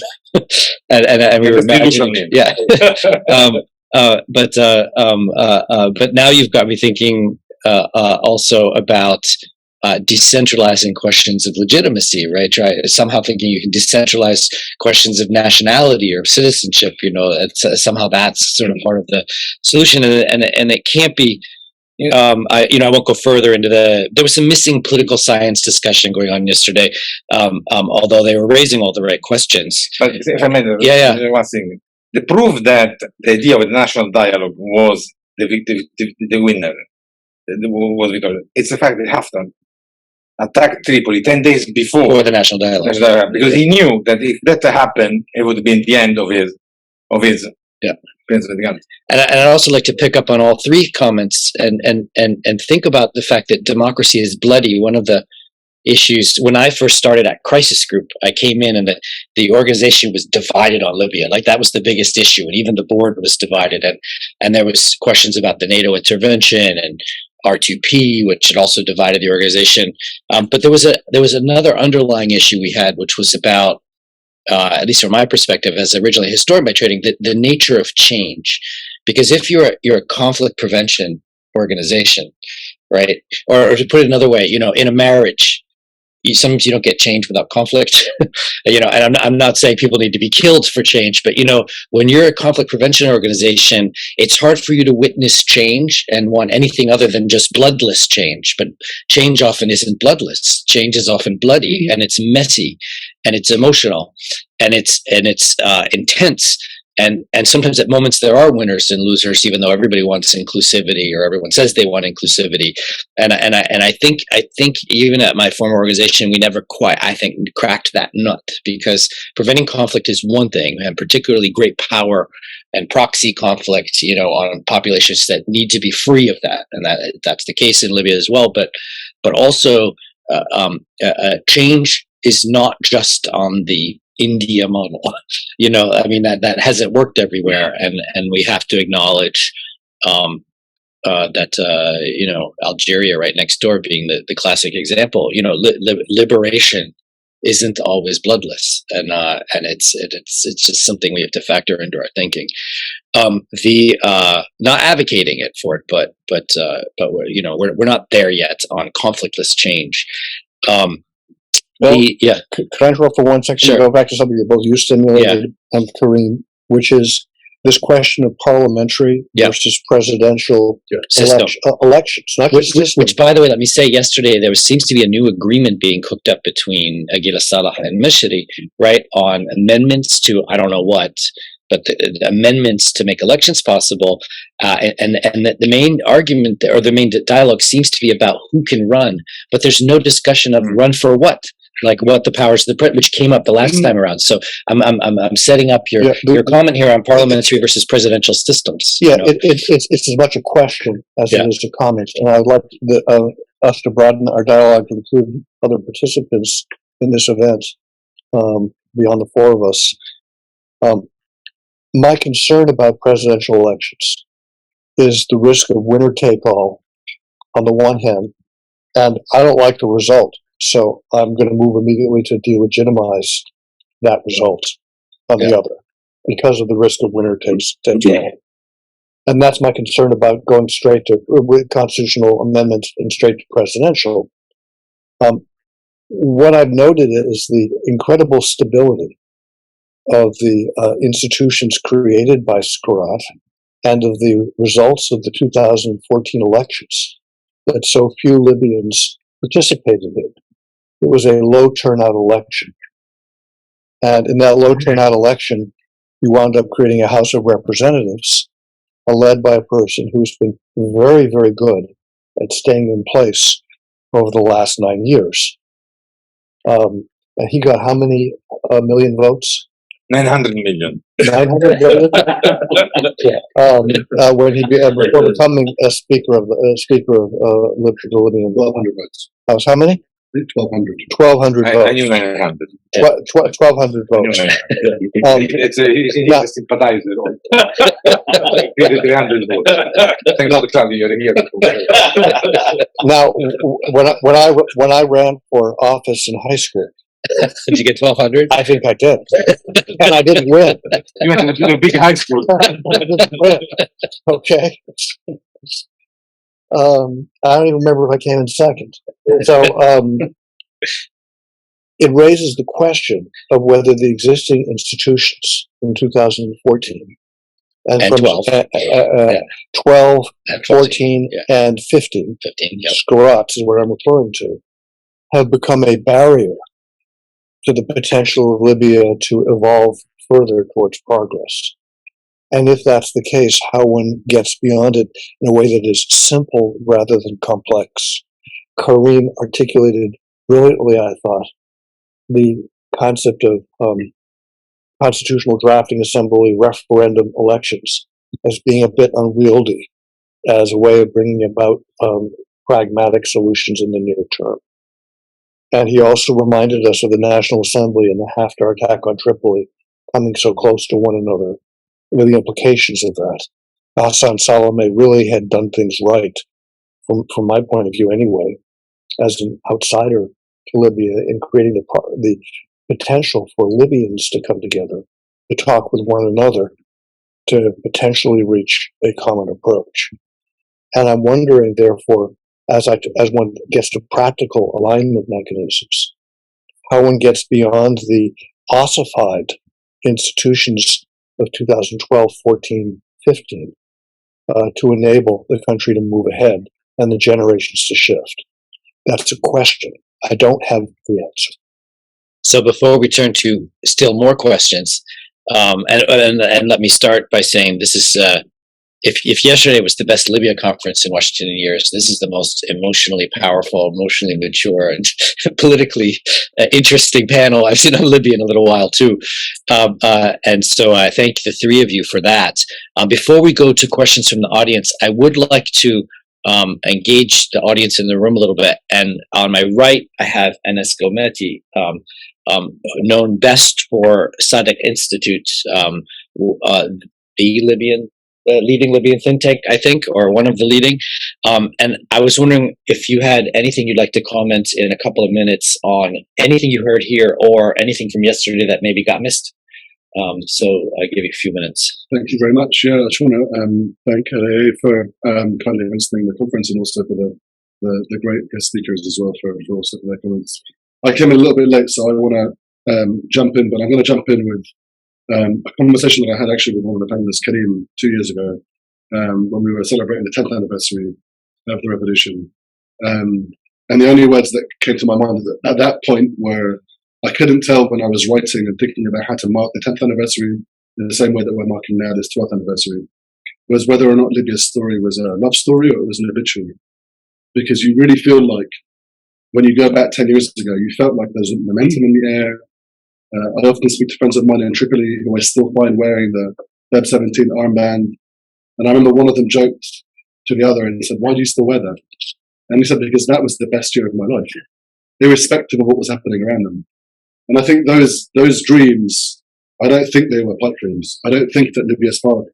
and we were imagining, but now you've got me thinking also about decentralizing questions of legitimacy, right? Somehow thinking you can decentralize questions of nationality or of citizenship. Somehow that's sort of part of the solution, and it can't be. I won't go further into there was some missing political science discussion going on yesterday, although they were raising all the right questions. But if I may, one thing. The proof that the idea of the national dialogue was the winner, it's the fact that Haftar attacked Tripoli 10 days before the national dialogue. Because he knew that if that happened, it would be the end of his And I'd also like to pick up on all three comments and think about the fact that democracy is bloody. One of the issues when I first started at Crisis Group, I came in and the organization was divided on Libya. Like that was the biggest issue, and even the board was divided. And there was questions about the NATO intervention and R2P, which had also divided the organization. But there was another underlying issue we had, which was about, at least from my perspective, as originally a historian by training, the nature of change. Because if you're a conflict prevention organization, right, or to put it another way, in a marriage, sometimes you don't get change without conflict, and I'm not saying people need to be killed for change, but when you're a conflict prevention organization, it's hard for you to witness change and want anything other than just bloodless change. But change often isn't bloodless. Change is often bloody, and it's messy, and it's emotional, and it's intense. And sometimes at moments there are winners and losers, even though everybody wants inclusivity, or everyone says they want inclusivity. And I think even at my former organization, we never quite, I think, cracked that nut, because preventing conflict is one thing, and particularly great power and proxy conflict, on populations that need to be free of that, and that's the case in Libya as well. But also change is not just on the India model, that hasn't worked everywhere, and we have to acknowledge that Algeria right next door being the classic example. Liberation isn't always bloodless, and it's just something we have to factor into our thinking. Not advocating it for it, but we're not there yet on conflictless change. Could I interrupt for 1 second? Sure. To go back to something that both you stimulated and KARIM, which is this question of parliamentary Yeah. versus presidential System. elections, not just system. Which, by the way, let me say, yesterday seems to be a new agreement being cooked up between Aguila Salah and Mishri, right, on amendments to I don't know what, but the amendments to make elections possible. And the main argument or the main dialogue seems to be about who can run, but there's no discussion of run for what. Like what the powers of the president, which came up the last time around. So I'm setting up your comment here on parliamentary versus presidential systems. Yeah, it's as much a question as it is a comment, and I'd like us to broaden our dialogue to include other participants in this event beyond the four of us. My concern about presidential elections is the risk of winner take all on the one hand, and I don't like the result. So I'm going to move immediately to delegitimize that result on the other because of the risk of winner takes all. And that's my concern about going straight to with constitutional amendments and straight to presidential. What I've noted is the incredible stability of the institutions created by Skhirat and of the results of the 2014 elections that so few Libyans participated in. It was a low turnout election. And in that low turnout election, you wound up creating a House of Representatives led by a person who's been very, very good at staying in place over the last 9 years. And he got how many million votes? 900 million. 900 million? When he before becoming a speaker of the Libyan. 1,200 votes. House, how many? 1,200. 1,200 votes. I knew 900. 1,200 votes. He's a sympathizer. He's 300 votes. Thank God, Charlie, you're here. Now, when I ran for office in high school, Did you get 1,200? I think I did, and I didn't win. You went to a big high school. I didn't win. Okay. I don't even remember if I came in second. So it raises the question of whether the existing institutions in 2014 and from 12. 12, 14, and 15, 15, yep. Skhirat is what I'm referring to, have become a barrier to the potential of Libya to evolve further towards progress. And if that's the case, how one gets beyond it in a way that is simple rather than complex. KARIM articulated brilliantly, I thought, the concept of constitutional drafting assembly referendum elections as being a bit unwieldy as a way of bringing about pragmatic solutions in the near term. And he also reminded us of the National Assembly and the Haftar attack on Tripoli coming so close to one another, with the implications of that. Hassan Salame really had done things right, from my point of view anyway, as an outsider to Libya, in creating the potential for Libyans to come together, to talk with one another, to potentially reach a common approach. And I'm wondering, therefore, as one gets to practical alignment mechanisms, how one gets beyond the ossified institutions of 2012, 14, 15 to enable the country to move ahead and the generations to shift. That's a question. I don't have the answer. So before we turn to still more questions, and let me start by saying this is, if yesterday was the best Libya conference in Washington in years, this is the most emotionally powerful, emotionally mature, and politically interesting panel I've seen on Libya in a little while too. And so I thank the three of you for that. Before we go to questions from the audience, I would like to engage the audience in the room a little bit. And on my right, I have Enes Gometi, known best for Sadek Institute, the Libyan, leading Libyan think tank, I think, or one of the leading. And I was wondering if you had anything you'd like to comment in a couple of minutes on anything you heard here or anything from yesterday that maybe got missed. So I'll give you a few minutes. Thank you very much. Yeah, I just want to thank LA for kindly hosting the conference and also for the great guest speakers as well for also their comments. I came in a little bit late, so I want to jump in, but I'm going to jump in with a conversation that I had actually with one of the panelists, KARIM, 2 years ago, when we were celebrating the 10th anniversary of the revolution. And the only words that came to my mind at that point were, I couldn't tell when I was writing and thinking about how to mark the 10th anniversary in the same way that we're marking now this 12th anniversary, was whether or not Libya's story was a love story or it was an obituary. Because you really feel like when you go back 10 years ago, you felt like there's momentum in the air. I often speak to friends of mine in Tripoli who I still find wearing the Feb 17 armband. And I remember one of them joked to the other and said, "Why do you still wear that?" And he said, "Because that was the best year of my life, irrespective of what was happening around them." And I think those dreams, I don't think they were pipe dreams. I don't think that Libya's part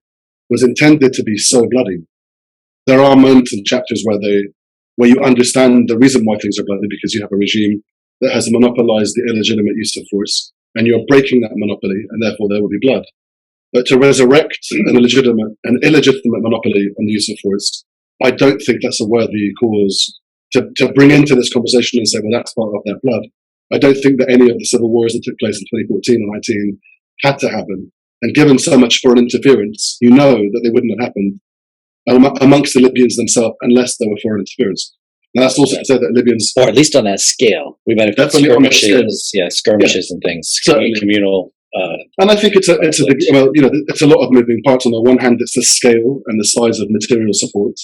was intended to be so bloody. There are moments and chapters where you understand the reason why things are bloody, because you have a regime that has monopolized the illegitimate use of force, and you're breaking that monopoly, and therefore there will be blood. But to resurrect an illegitimate monopoly on the use of force, I don't think that's a worthy cause to bring into this conversation and say, well, that's part of that blood. I don't think that any of the civil wars that took place in 2014 and 19 had to happen. And given so much foreign interference, you know that they wouldn't have happened amongst the Libyans themselves unless there were foreign interference. And that's also to say that Libyans, or at least on that scale, we might have had skirmishes and things, communal. And I think it's a lot of moving parts. On the one hand, it's the scale and the size of material support.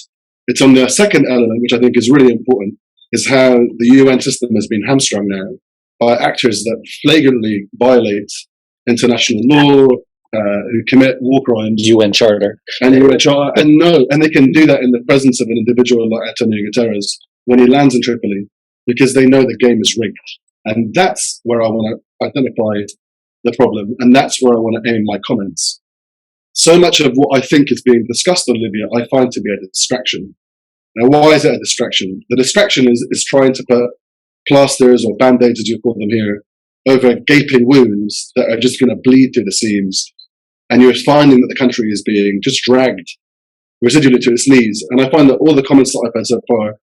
It's on the second element, which I think is really important, is how the UN system has been hamstrung now by actors that flagrantly violate international law, who commit war crimes. UN Charter. And they can do that in the presence of an individual like Antonio Guterres when he lands in Tripoli, because they know the game is rigged. And that's where I want to identify the problem, and that's where I want to aim my comments. So much of what I think is being discussed on Libya, I find to be a distraction. Now, why is it a distraction? The distraction is trying to put plasters or band-aids, as you call them here, over gaping wounds that are just going to bleed through the seams. And you're finding that the country is being just dragged residually to its knees. And I find that all the comments that I've had so far,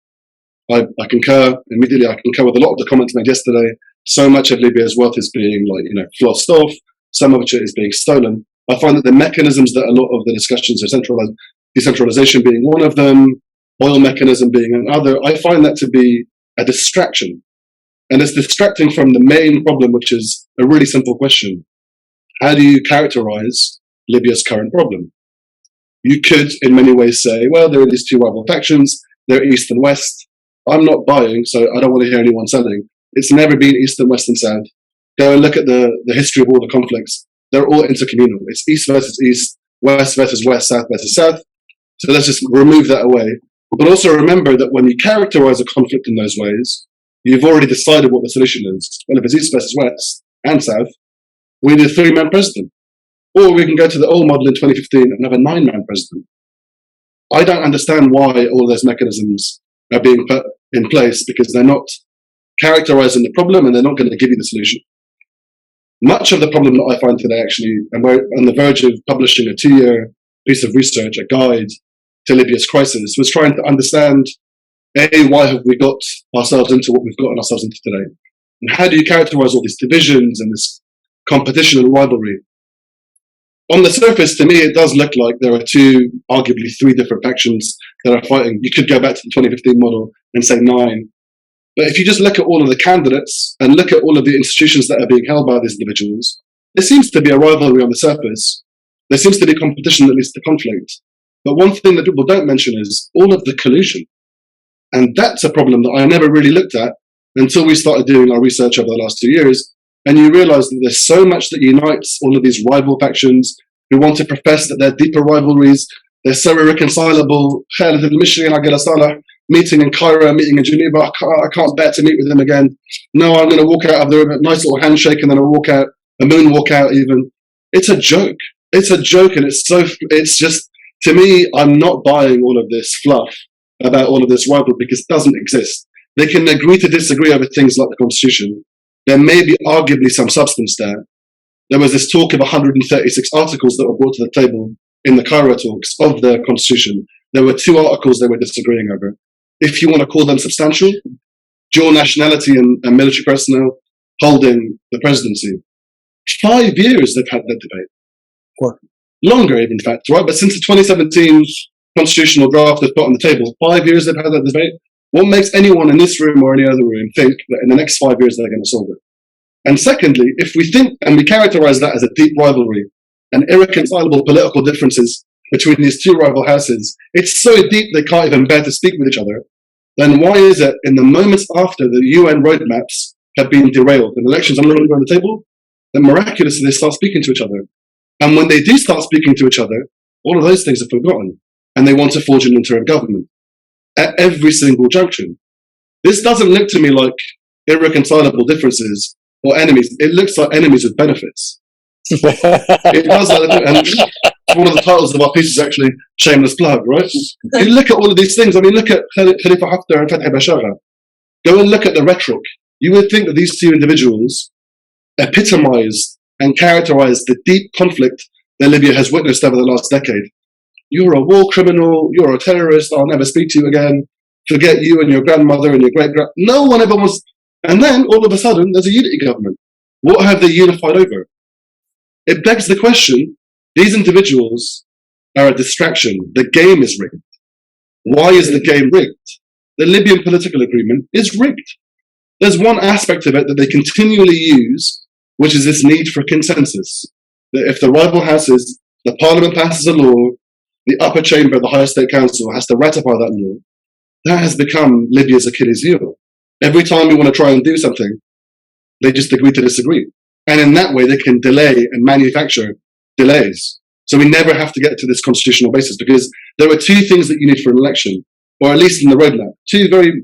I concur immediately. I concur with a lot of the comments made yesterday. So much of Libya's wealth is being flossed off. So much of it is being stolen. I find that the mechanisms that a lot of the discussions are decentralization being one of them, oil mechanism being another, I find that to be a distraction. And it's distracting from the main problem, which is a really simple question. How do you characterize Libya's current problem? You could, in many ways, say, well, there are these two rival factions, they're East and West. I'm not buying, so I don't want to hear anyone selling. It's never been East and West and South. Go and look at the history of all the conflicts. They're all intercommunal. It's East versus East, West versus West, South versus South. So let's just remove that away. But also remember that when you characterize a conflict in those ways, you've already decided what the solution is. Well, if it's East versus West and South, we need a 3-man president. Or we can go to the old model in 2015 and have a 9-man president. I don't understand why all those mechanisms are being put in place, because they're not characterizing the problem and they're not going to give you the solution. Much of the problem that I find today, actually, and we're on the verge of publishing a 2-year piece of research, a guide to Libya's crisis, was trying to understand, why have we got ourselves into what we've gotten ourselves into today? And how do you characterize all these divisions and this competition and rivalry? On the surface, to me, it does look like there are arguably three different factions that are fighting. You could go back to the 2015 model and say 9. But if you just look at all of the candidates and look at all of the institutions that are being held by these individuals, there seems to be a rivalry on the surface. There seems to be competition that leads to conflict. But one thing that people don't mention is all of the collusion. And that's a problem that I never really looked at until we started doing our research over the last 2 years. And you realize that there's so much that unites all of these rival factions who want to profess that they're deeper rivalries. They're so irreconcilable. Khalid al-Mishri and Agil Salah meeting in Cairo, meeting in Geneva. I can't bear to meet with them again. No, I'm going to walk out of there with a nice little handshake and then I'll walk out, a moon walk out even. It's a joke. It's a joke, and it's just, to me, I'm not buying all of this fluff about all of this rivalry, because it doesn't exist. They can agree to disagree over things like the Constitution. There may be arguably some substance there. There was this talk of 136 articles that were brought to the table in the Cairo talks of the Constitution. There were 2 articles they were disagreeing over. If you want to call them substantial, dual nationality and military personnel holding the presidency. 5 years they've had that debate. Or longer, even, in fact, right? But since the 2017 constitutional draft was put on the table, 5 years they've had that debate. What makes anyone in this room or any other room think that in the next 5 years they're going to solve it? And secondly, if we think and we characterize that as a deep rivalry and irreconcilable political differences between these two rival houses, it's so deep they can't even bear to speak with each other, then why is it in the moments after the UN roadmaps have been derailed and elections are no longer on the table, that miraculously they start speaking to each other? And when they do start speaking to each other, all of those things are forgotten and they want to forge an interim government at every single junction. This doesn't look to me like irreconcilable differences or enemies. It looks like enemies with benefits. It does, and one of the titles of our piece is actually shameless plug, right? You look at all of these things. I mean, look at Khalifa Haftar and Fathi Bashara. Go and look at the rhetoric. You would think that these two individuals epitomized and characterized the deep conflict that Libya has witnessed over the last decade. You're a war criminal, you're a terrorist, I'll never speak to you again, forget you and your grandmother and your great-grand... No one ever was... And then, all of a sudden, there's a unity government. What have they unified over? It begs the question, these individuals are a distraction. The game is rigged. Why is the game rigged? The Libyan political agreement is rigged. There's one aspect of it that they continually use, which is this need for consensus. That if the rival houses, the parliament passes a law, the upper chamber, the higher state council, has to ratify that law, that has become Libya's Achilles heel. Every time we want to try and do something, they just agree to disagree. And in that way, they can delay and manufacture delays. So we never have to get to this constitutional basis, because there are two things that you need for an election, or at least in the roadmap. Two very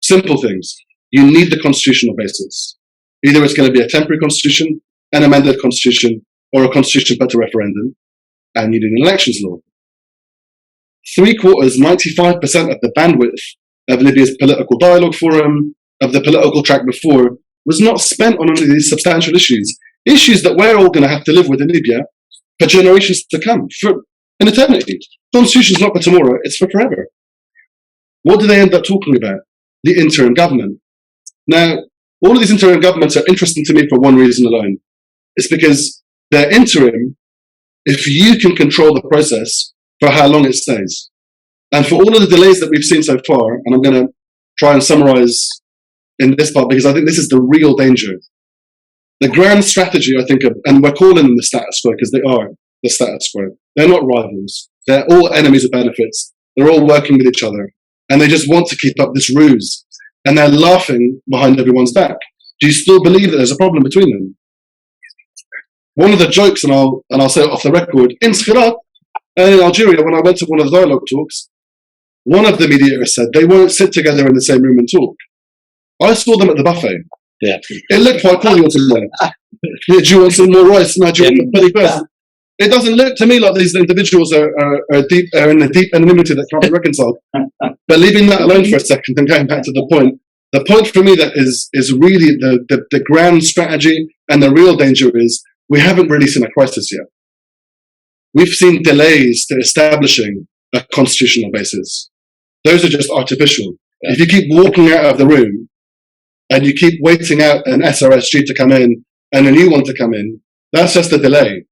simple things. You need the constitutional basis. Either it's going to be a temporary constitution, an amended constitution, or a constitution put to referendum, and you need an elections law. 95% of the bandwidth of Libya's political dialogue forum, of the political track before, was not spent on only these substantial issues. Issues that we're all going to have to live with in Libya for generations to come, for an eternity. Constitution's not for tomorrow, it's for forever. What do they end up talking about? The interim government. Now, all of these interim governments are interesting to me for one reason alone. It's because they're interim if you can control the process for how long it stays. And for all of the delays that we've seen so far, and I'm going to try and summarize in this part because I think this is the real danger. The grand strategy, I think, and we're calling them the status quo because they are the status quo. They're not rivals. They're all enemies of benefits. They're all working with each other. And they just want to keep up this ruse. And they're laughing behind everyone's back. Do you still believe that there's a problem between them? One of the jokes, and I'll say it off the record, in Skhirat, in Algeria, when I went to one of the dialogue talks, one of the mediators said they won't sit together in the same room and talk. I saw them at the buffet. Yeah. It looked quite cool. Do you want some more rice? No, do you want the first? It doesn't look to me like these individuals are in a deep enmity that can't be reconciled. But leaving that alone for a second and going back to the point for me that is really the grand strategy and the real danger is we haven't really seen a crisis yet. We've seen delays to establishing a constitutional basis. Those are just artificial. Yeah. If you keep walking out of the room and you keep waiting out an SRSG to come in and a new one to come in, that's just a delay.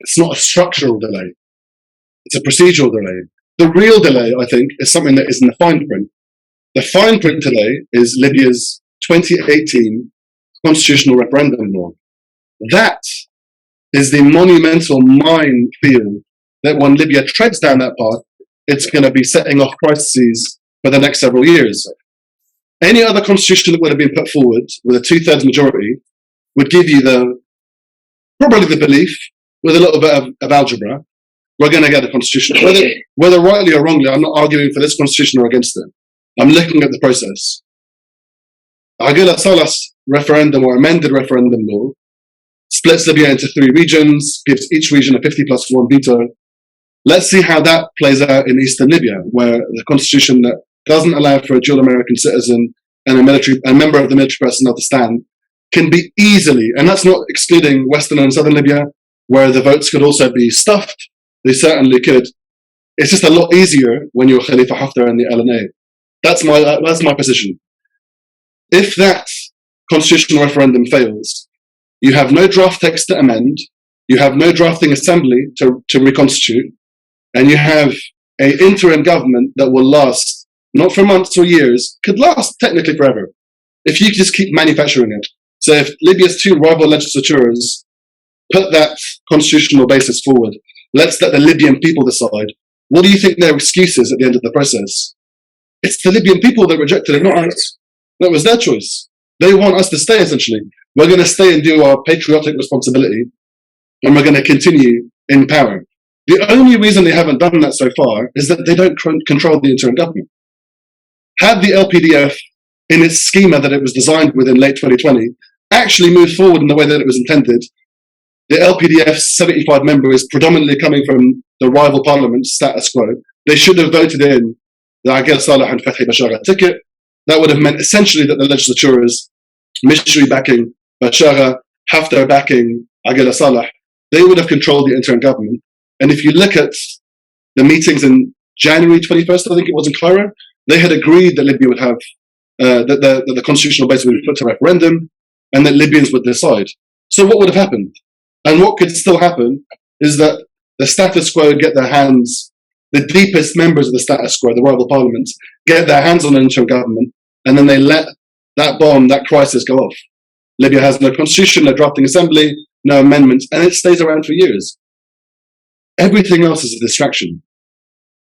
It's not a structural delay. It's a procedural delay. The real delay, I think, is something that is in the fine print. The fine print today is Libya's 2018 constitutional referendum law. That is the monumental minefield that when Libya treads down that path, it's going to be setting off crises for the next several years. Any other constitution that would have been put forward with a 2/3 majority would give you probably the belief, with a little bit of algebra, we're going to get a constitution. Whether rightly or wrongly, I'm not arguing for this constitution or against it. I'm looking at the process. Aguila Salah's referendum or amended referendum law splits Libya into 3 regions, gives each region a 50+1 veto. Let's see how that plays out in eastern Libya, where the constitution that doesn't allow for a dual American citizen and a member of the military personnel to stand can be easily, and that's not excluding western and southern Libya, where the votes could also be stuffed. They certainly could. It's just a lot easier when you're Khalifa Haftar and the LNA. That's my position. If that constitutional referendum fails, You have no draft text to amend. You have no drafting assembly to reconstitute. And you have an interim government that will last not for months or years, could last technically forever, if you just keep manufacturing it. So if Libya's two rival legislatures put that constitutional basis forward, let's let the Libyan people decide. What do you think their excuse is at the end of the process? It's the Libyan people that rejected it, not us. That was their choice. They want us to stay, essentially. We're going to stay and do our patriotic responsibility, and we're going to continue in power. The only reason they haven't done that so far is that they don't control the interim government. Had the LPDF, in its schema that it was designed with in late 2020, actually moved forward in the way that it was intended, the LPDF's 75 members, predominantly coming from the rival parliament status quo, they should have voted in the Aqil Saleh and Fathi Bashara ticket. That would have meant essentially that the legislatures, Mishri backing Bashara, Haftar backing Aqil Saleh, they would have controlled the interim government. And if you look at the meetings in January 21st, I think it was in Cairo, they had agreed that Libya would have, that the constitutional basis would be put to referendum and that Libyans would decide. So what would have happened? And what could still happen is that the status quo get their hands, the deepest members of the status quo, the rival parliaments, get their hands on an interim government, and then they let that bomb, that crisis go off. Libya has no constitution, no drafting assembly, no amendments, and it stays around for years. Everything else is a distraction.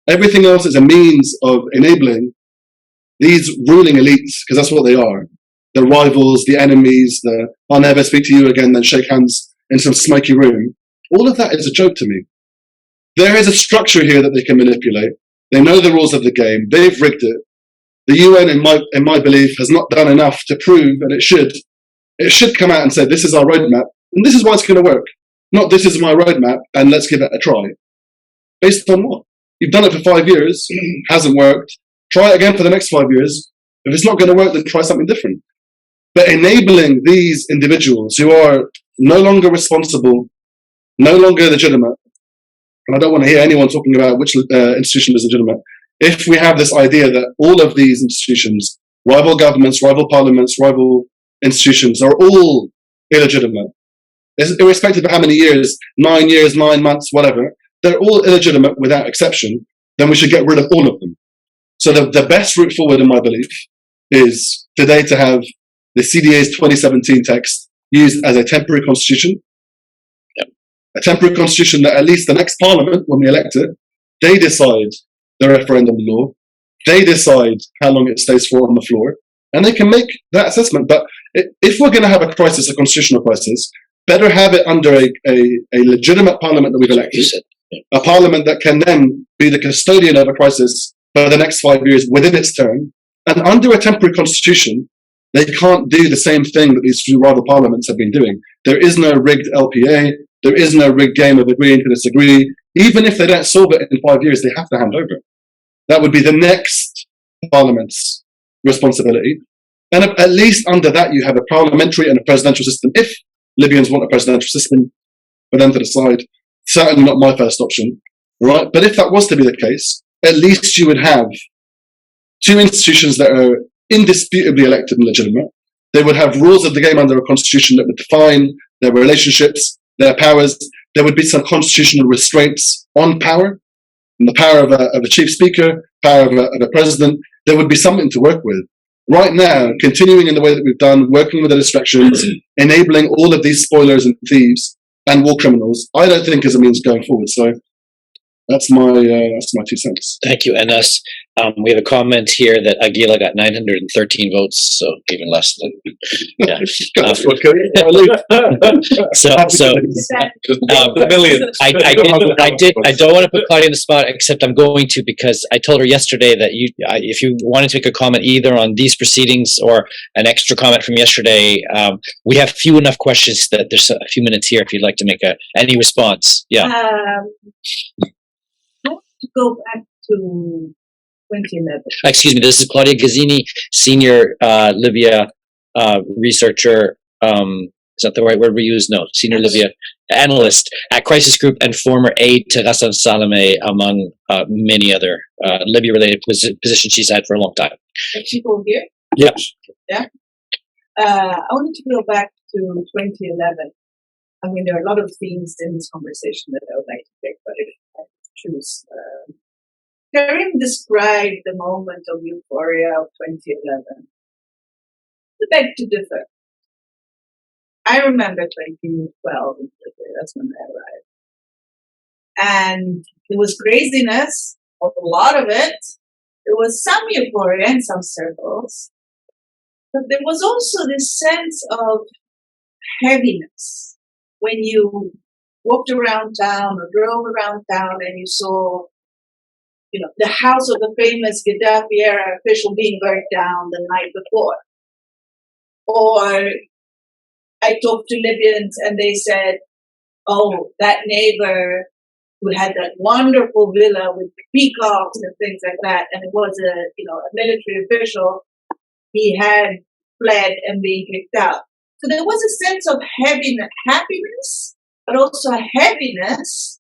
Everything else is a means of enabling these ruling elites, because that's what they are. The rivals, the enemies, the I'll never speak to you again, then shake hands in some smoky room. All of that is a joke to me. There is a structure here that they can manipulate. They know the rules of the game. They've rigged it. The UN, in my belief, has not done enough to prove, and it should come out and say, this is our roadmap, and this is why it's going to work. Not this is my roadmap, and let's give it a try. Based on what? You've done it for 5 years, hasn't worked. Try it again for the next 5 years. If it's not going to work, then try something different. But enabling these individuals who are no longer responsible, no longer legitimate, and I don't want to hear anyone talking about which institution is legitimate. If we have this idea that all of these institutions, rival governments, rival parliaments, rival institutions, are all illegitimate, irrespective of how many years, 9 years, 9 months, whatever, they're all illegitimate without exception, then we should get rid of all of them. So the best route forward, in my belief, is today to have the CDA's 2017 text used as a temporary constitution. Yep. A temporary constitution that at least the next parliament, when we elect it, they decide the referendum law, they decide how long it stays for on the floor, and they can make that assessment. But if we're going to have a crisis, a constitutional crisis, better have it under a legitimate parliament that we've elected, a parliament that can then be the custodian of a crisis for the next 5 years within its term. And under a temporary constitution, they can't do the same thing that these two rival parliaments have been doing. There is no rigged LPA. There is no rigged game of agreeing to disagree. Even if they don't solve it in 5 years, they have to hand over. That would be the next parliament's responsibility. And at least under that, you have a parliamentary and a presidential system. If Libyans want a presidential system for them to decide, certainly not my first option, right? But if that was to be the case, at least you would have two institutions that are indisputably elected and legitimate. They would have rules of the game under a constitution that would define their relationships, their powers. There would be some constitutional restraints on power, and the power of a chief speaker, power of a president. There would be something to work with. Right now, continuing in the way that we've done, working with the distractions, enabling all of these spoilers and thieves and war criminals, I don't think is a means going forward. So that's my 2 cents. Thank you, Anas. We have a comment here that Aguila got 913 votes, so even less than. Yeah. I don't want to put Claudia on the spot, except I'm going to, because I told her yesterday that if you wanted to make a comment either on these proceedings or an extra comment from yesterday, we have few enough questions that there's a few minutes here if you'd like to make any response. Yeah. To go back to 2011. Excuse me, this is Claudia Gazzini, senior Libya researcher. Is that the right word we use? No, senior Libya analyst at Crisis Group and former aide to Ghassan Salame, among many other Libya-related positions she's had for a long time. People here? Yeah. Yeah. I wanted to go back to 2011, I mean, there are a lot of themes in this conversation that I would like to pick, but if I choose, KARIM described the moment of euphoria of 2011. I beg to differ. I remember 2012, that's when I arrived. And there was craziness, a lot of it. There was some euphoria in some circles, but there was also this sense of heaviness when you walked around town or drove around town and you saw, you know, the house of the famous Gaddafi era official being burnt down the night before. Or I talked to Libyans and they said, oh, that neighbor who had that wonderful villa with peacocks and things like that, and it was a military official, he had fled and being kicked out. So there was a sense of happiness, but also a heaviness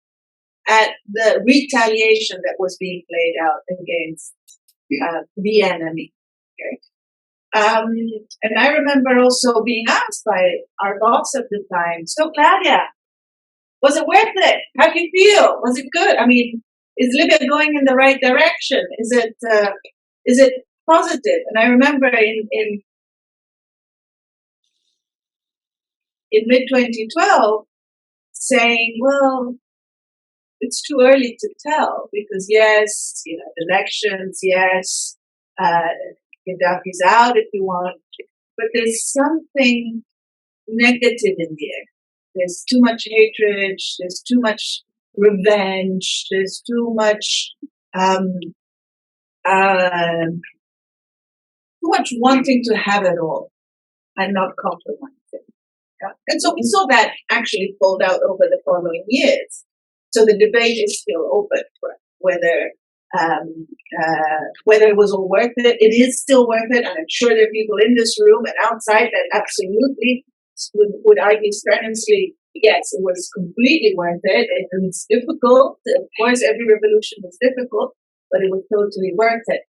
at the retaliation that was being played out against the enemy. Okay? And I remember also being asked by our boss at the time, so Claudia, was it worth it? How do you feel? Was it good? I mean, is Libya going in the right direction? Is it positive? And I remember in mid 2012 saying, well, it's too early to tell because yes, elections, yes, Gaddafi's out if you want, but there's something negative in the air. There's too much hatred, there's too much revenge, there's too much wanting to have it all and not compromising. Yeah? And so we saw that actually fold out over the following years. So the debate is still open for whether it was all worth it. It is still worth it, and I'm sure there are people in this room and outside that absolutely would argue strenuously, yes, it was completely worth it. It was difficult. Of course, every revolution was difficult, but it was totally worth it.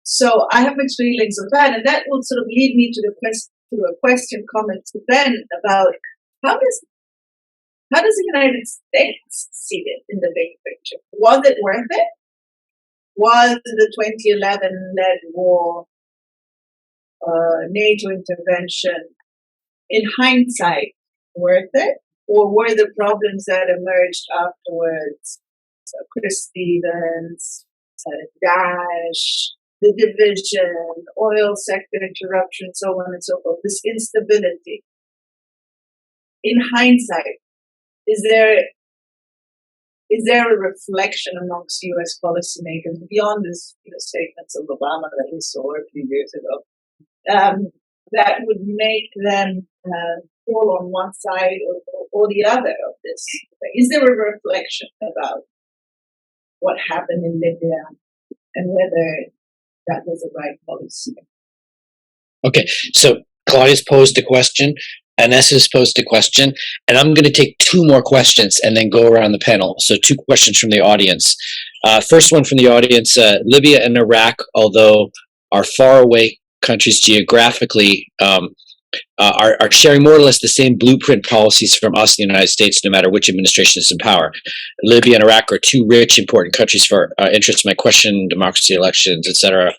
So I have mixed feelings of that, and that will sort of lead me to a question, comment to Ben about how does the United States see it in the big picture? Was it worth it? Was the 2011-led war, NATO intervention, in hindsight, worth it? Or were the problems that emerged afterwards, so Chris Stevens, Daesh, the division, oil sector interruption, so on and so forth, this instability, in hindsight, is there a reflection amongst U.S. policymakers beyond this statements of Obama that we saw a few years ago that would make them fall on one side or the other of this? Is there a reflection about what happened in Libya and whether that was the right policy? Okay, so Claudia's posed a question, Anessa's posed a question, and I'm going to take two more questions and then go around the panel. So 2 questions from the audience. First one from the audience, Libya and Iraq, although are far away countries geographically, are sharing more or less the same blueprint policies from us in the United States, no matter which administration is in power. Libya and Iraq are 2 rich, important countries for interest. My question, democracy, elections, etc.,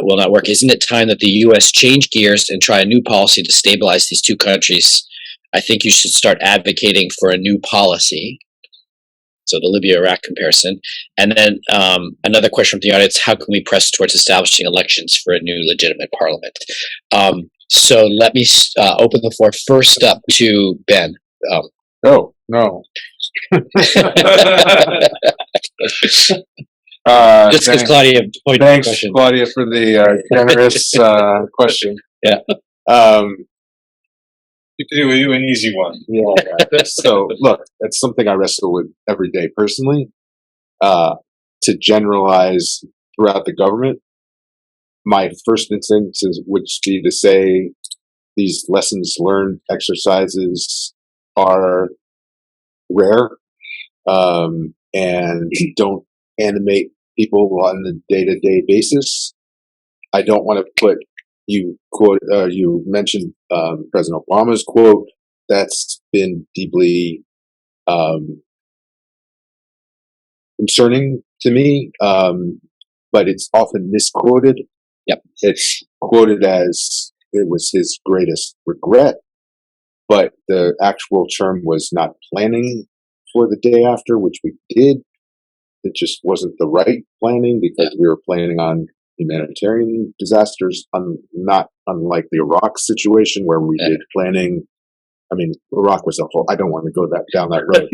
will not work. Isn't it time that the U.S. change gears and try a new policy to stabilize these 2 countries? I think you should start advocating for a new policy. So the Libya-Iraq comparison. And then another question from the audience, how can we press towards establishing elections for a new legitimate parliament? So let me open the floor first up to Ben. No. Just because Claudia pointed Thanks, the question. Claudia, for the generous question. Yeah. You can do an easy one. Yeah. So, look, that's something I wrestle with every day personally. To generalize throughout the government, my first instinct would be to say these lessons learned exercises are rare and don't animate people on a day-to-day basis. I don't want to put you mentioned President Obama's quote. That's been deeply concerning to me, but it's often misquoted. Yep. It's quoted as it was his greatest regret, but the actual term was not planning for the day after, which we did. It just wasn't the right planning because we were planning on humanitarian disasters, not unlike the Iraq situation where we did planning. I mean, Iraq was awful. I don't want to go down that road.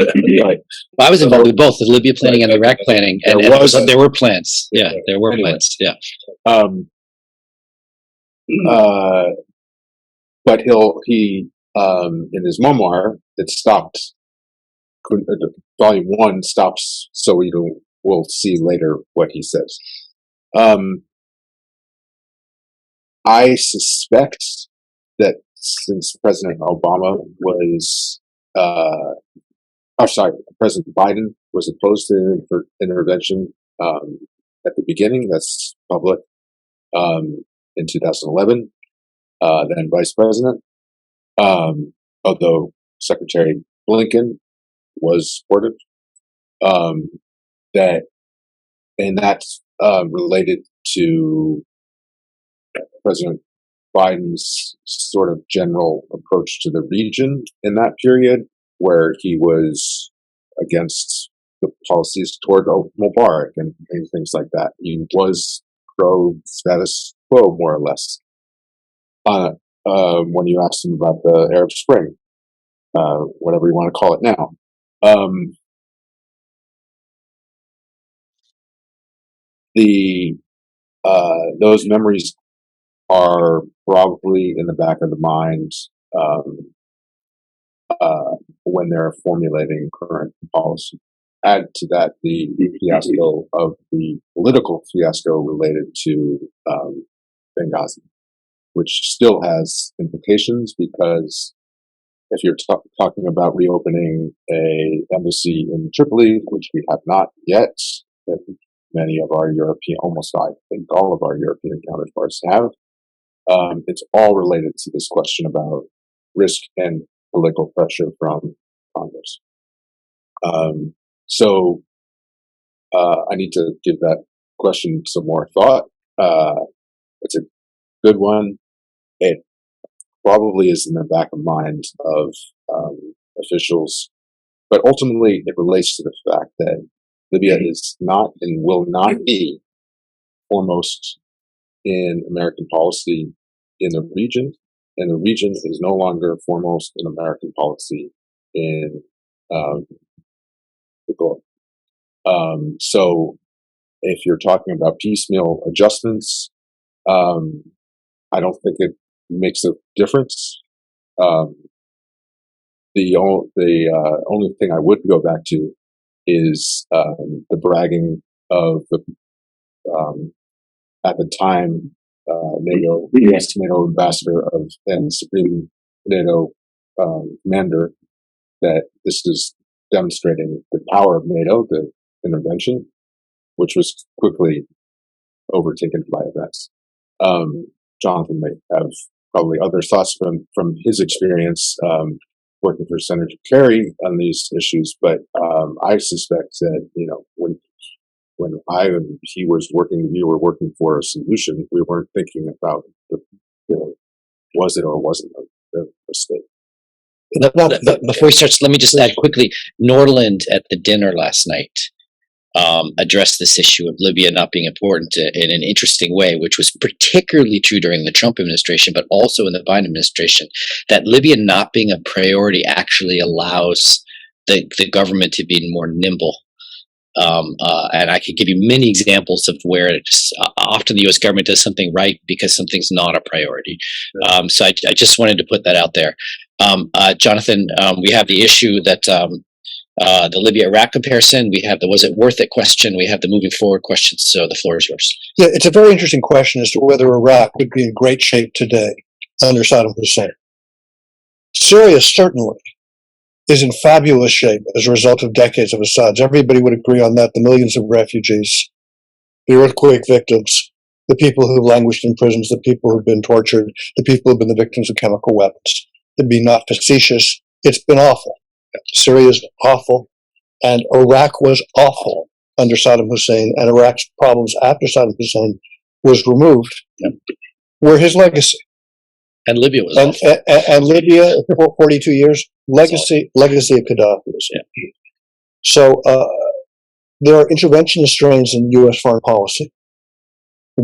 But I was involved with both the Libya planning and the Iraq planning, and there were plans. Yeah, there were plans. Yeah. But he in his memoir, it stopped. Volume 1 stops, so we'll see later what he says. I suspect that since President Obama was, President Biden was opposed to intervention at the beginning. That's public. In 2011, then Vice President, although Secretary Blinken was supportive, that's related to President Biden's sort of general approach to the region in that period, where he was against the policies toward Mubarak and things like that. He was pro status quo, more or less. When you asked him about the Arab Spring, whatever you want to call it now. Those memories are probably in the back of the mind when they're formulating current policy. Add to that the fiasco of the political fiasco related to Benghazi, which still has implications because if you're talking about reopening a embassy in Tripoli, which we have not yet, that many of our almost I think all of our European counterparts have, it's all related to this question about risk and political pressure from Congress. So I need to give that question some more thought. It's a good one. It probably is in the back of mind of officials, but ultimately it relates to the fact that Libya is not and will not be foremost in American policy in the region, and the region is no longer foremost in American policy in the Gulf. So if you're talking about piecemeal adjustments, I don't think it makes a difference. The only thing I would go back to is the bragging of the at the time NATO U.S. NATO ambassador and Supreme NATO commander that this is demonstrating the power of NATO, the intervention, which was quickly overtaken by events. Jonathan may have probably other thoughts from his experience working for Senator Kerry on these issues, but I suspect that when he was working, we were working for a solution. We weren't thinking about was it or wasn't a mistake. Before we start, let me just add quickly. Norland at the dinner last night addressed this issue of Libya not being important in an interesting way, which was particularly true during the Trump administration, but also in the Biden administration, that Libya not being a priority actually allows the government to be more nimble. And I could give you many examples of where often the U.S. government does something right because something's not a priority. So I just wanted to put that out there. Jonathan, we have the issue that the Libya-Iraq comparison, we have the was it worth it question, we have the moving forward questions, so the floor is yours. Yeah, it's a very interesting question as to whether Iraq would be in great shape today under Saddam Hussein. Syria certainly is in fabulous shape as a result of decades of Assad's. Everybody would agree on that. The millions of refugees, the earthquake victims, the people who've languished in prisons, the people who've been tortured, the people who've been the victims of chemical weapons. To be not facetious, it's been awful. Syria is awful, and Iraq was awful under Saddam Hussein, and Iraq's problems after Saddam Hussein was removed were his legacy. And Libya was And, awful. and Libya, for 42 years, legacy of Gaddafi. So there are interventionist strains in U.S. foreign policy,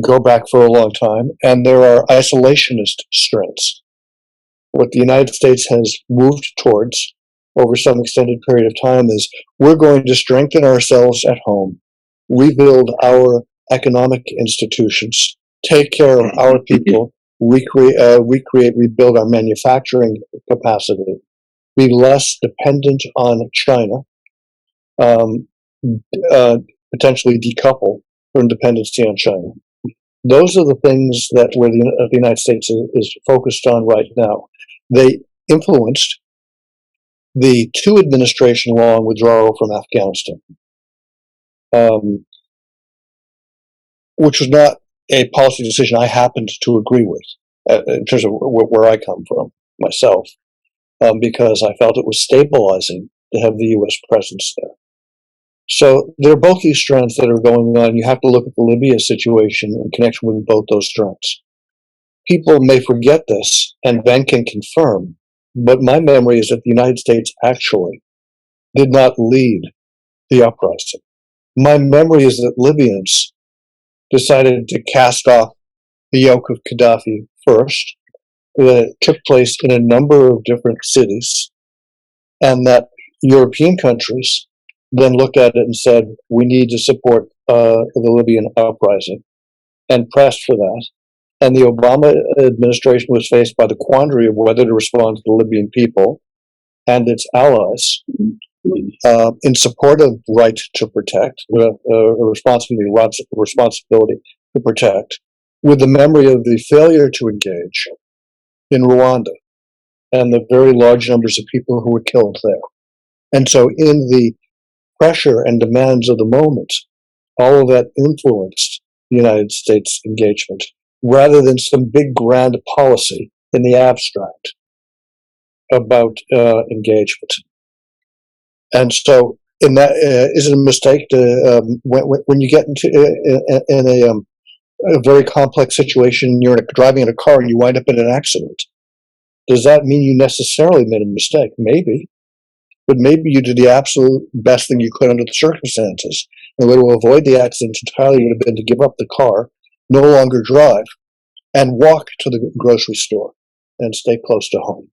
go back for a long time, and there are isolationist strains. What the United States has moved towards over some extended period of time is we're going to strengthen ourselves at home, rebuild our economic institutions, take care of our people, rebuild our manufacturing capacity, be less dependent on China, potentially decouple from dependency on China. Those are the things that where the United States is focused on right now. They influenced the two-administration long withdrawal from Afghanistan, which was not a policy decision I happened to agree with in terms of where I come from myself, because I felt it was stabilizing to have the U.S. presence there. So there are both these strands that are going on. You have to look at the Libya situation in connection with both those strands. People may forget this, and Ben can confirm, but my memory is that the United States actually did not lead the uprising. My memory is that Libyans decided to cast off the yoke of Gaddafi first. It took place in a number of different cities, and that European countries then looked at it and said, we need to support the Libyan uprising, and pressed for that. And the Obama administration was faced by the quandary of whether to respond to the Libyan people and its allies in support of right to protect, responsibility to protect, with the memory of the failure to engage in Rwanda and the very large numbers of people who were killed there. And so in the pressure and demands of the moment, all of that influenced the United States engagement, rather than some big grand policy in the abstract about engagement. And so, in that, is it a mistake to when you get into in a very complex situation, you're driving in a car and you wind up in an accident? Does that mean you necessarily made a mistake? Maybe. But maybe you did the absolute best thing you could under the circumstances. And the way to avoid the accident entirely would have been to give up the car, no longer drive, and walk to the grocery store and stay close to home.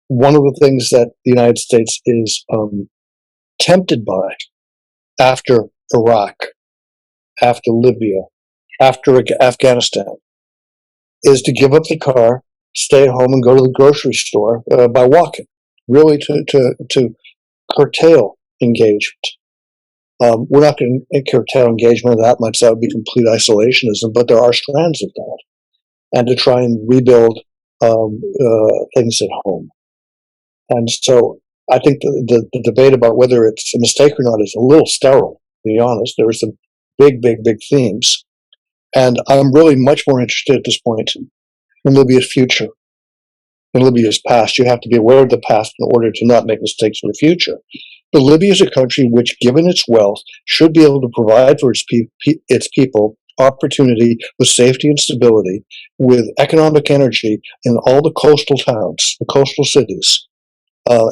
One of the things that the United States is tempted by after Iraq, after Libya, after Afghanistan, is to give up the car, stay at home, and go to the grocery store by walking, really to curtail engagement. We're not going to curtail engagement that much. That would be complete isolationism, but there are strands of that. And to try and rebuild things at home. And so I think the debate about whether it's a mistake or not is a little sterile, to be honest. There are some big themes. And I'm really much more interested at this point in Libya's future, in Libya's past. You have to be aware of the past in order to not make mistakes in the future. But Libya is a country which, given its wealth, should be able to provide for its people opportunity with safety and stability, with economic energy in all the coastal towns, the coastal cities,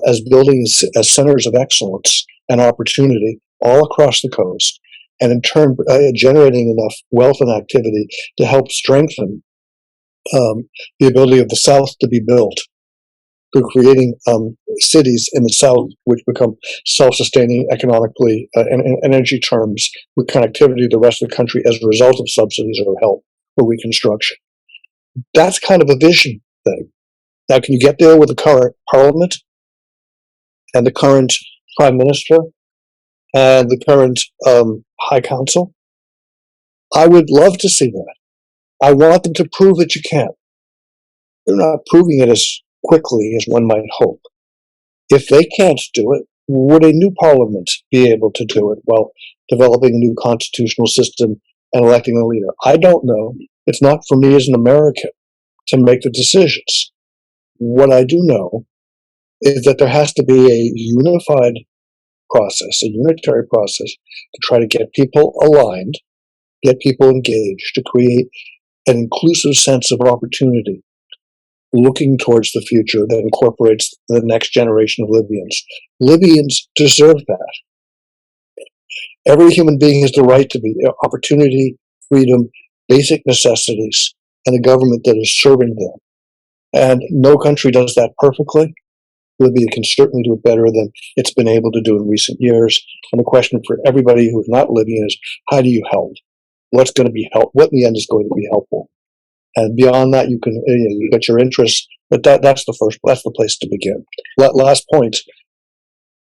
as buildings, as centers of excellence and opportunity all across the coast, and in turn generating enough wealth and activity to help strengthen the ability of the South to be built, through creating cities in the South which become self-sustaining economically in energy terms, with connectivity to the rest of the country as a result of subsidies or help or reconstruction. That's kind of a vision thing. Now, can you get there with the current parliament and the current prime minister and the current high council? I would love to see that. I want them to prove that you can. They're not proving it as quickly as one might hope. If they can't do it, would a new parliament be able to do it while developing a new constitutional system and electing a leader. I don't know. It's not for me as an American to make the decisions. What I do know is that there has to be a unified process, a unitary process to try to get people aligned, get people engaged, to create an inclusive sense of opportunity, looking towards the future that incorporates the next generation of Libyans. Libyans deserve that. Every human being has the right to be opportunity, freedom, basic necessities, and a government that is serving them. And no country does that perfectly. Libya can certainly do it better than it's been able to do in recent years. And the question for everybody who's not Libyan is, how do you help? What's going to be help? What in the end is going to be helpful? And beyond that, you got your interests, but that's the place to begin. Last point.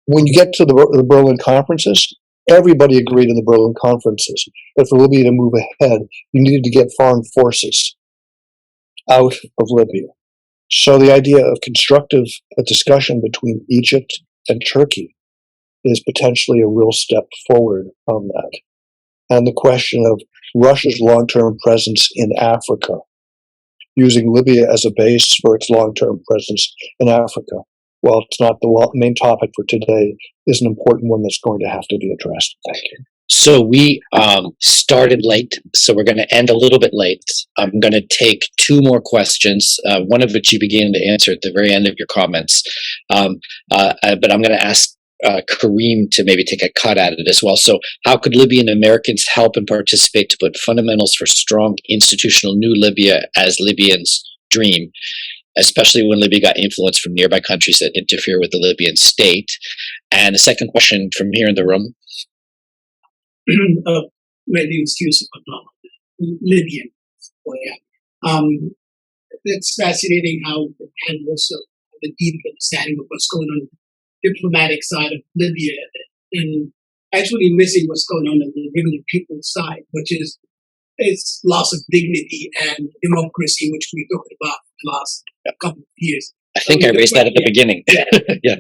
When you get to the Berlin conferences, everybody agreed in the Berlin conferences that for Libya to move ahead, you needed to get foreign forces out of Libya. So the idea of constructive discussion between Egypt and Turkey is potentially a real step forward on that. And the question of Russia's long-term presence in Africa, using Libya as a base for its long-term presence in Africa, while it's not the main topic for today, is an important one that's going to have to be addressed. Thank you. So we started late, so we're going to end a little bit late. I'm going to take two more questions, one of which you began to answer at the very end of your comments. But I'm going to ask KARIM to maybe take a cut at it as well. So how could Libyan Americans help and participate to put fundamentals for strong institutional new Libya as Libyans dream, especially when Libya got influence from nearby countries that interfere with the Libyan state? And the second question from here in the room. Maybe excuse Libyan. It's fascinating how the man also have a deep understanding of what's going on diplomatic side of Libya and actually missing what's going on the regular people's side, which is its loss of dignity and democracy, which we talked about the last couple of years. I think I raised that at the beginning. Yeah.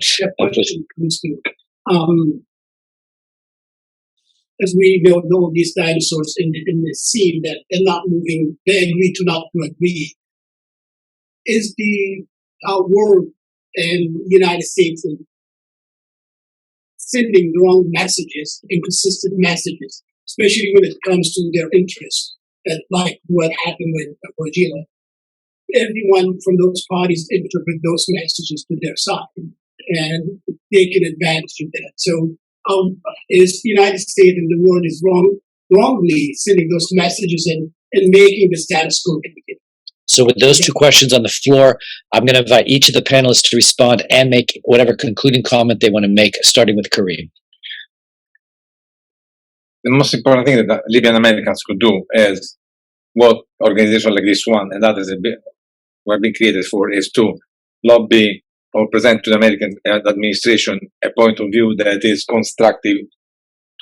As we know these dinosaurs in the scene that they're not moving, they agree to not to agree. Is our world and the United States sending the wrong messages, inconsistent messages, especially when it comes to their interests, like what happened with Bojila. Everyone from those parties interpret those messages to their side and take an advantage of that. So is the United States and the world is wrongly sending those messages and making the status quo continue. So with those two questions on the floor, I'm going to invite each of the panelists to respond and make whatever concluding comment they want to make, starting with KARIM. The most important thing that Libyan Americans could do is what organizations like this one and others were being created for, is to lobby or present to the American administration a point of view that is constructive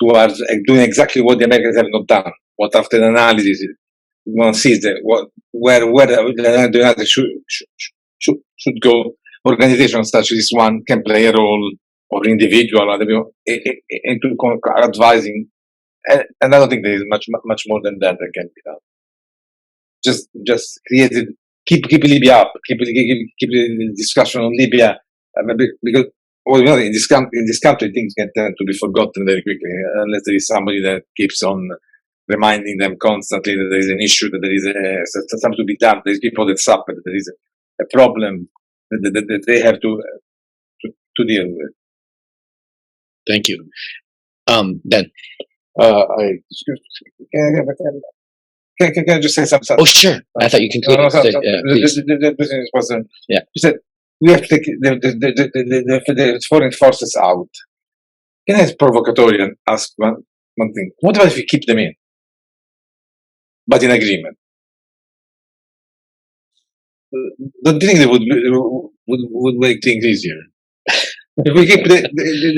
towards doing exactly what the Americans have not done. What after the analysis, one sees that where the United should go. Organizations such as this one can play a role, or individual, into advising. And I don't think there is much more than that can be done. Just create it. Keep Libya up. Keep the discussion on Libya, because in this country things can tend to be forgotten very quickly unless there is somebody that keeps on reminding them constantly that there is an issue, that there is something to be done. There is people that suffer. That there is a problem that they have to deal with. Thank you. Ben. Can I just say something? Oh, sure. I thought you concluded. Yeah. He said, we have to take the foreign forces out. Can I provocatorially and ask one thing? What about if we keep them in, but in agreement? Don't you think they would make things easier? If we keep the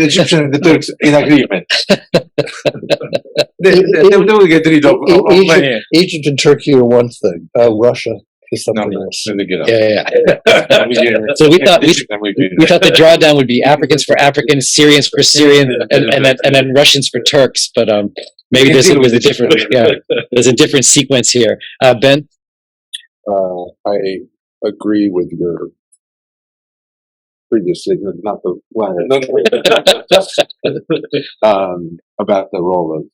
Egyptians and the Turks in agreement, they will get rid of money. Egypt and Turkey are one thing. Russia is something else. Yeah. So we thought the drawdown would be Africans for Africans, Syrians for Syrians, and then Russians for Turks. But Maybe there's a different, yeah, there's a different sequence here. Ben? I agree with your previous statement, not the one, about the role of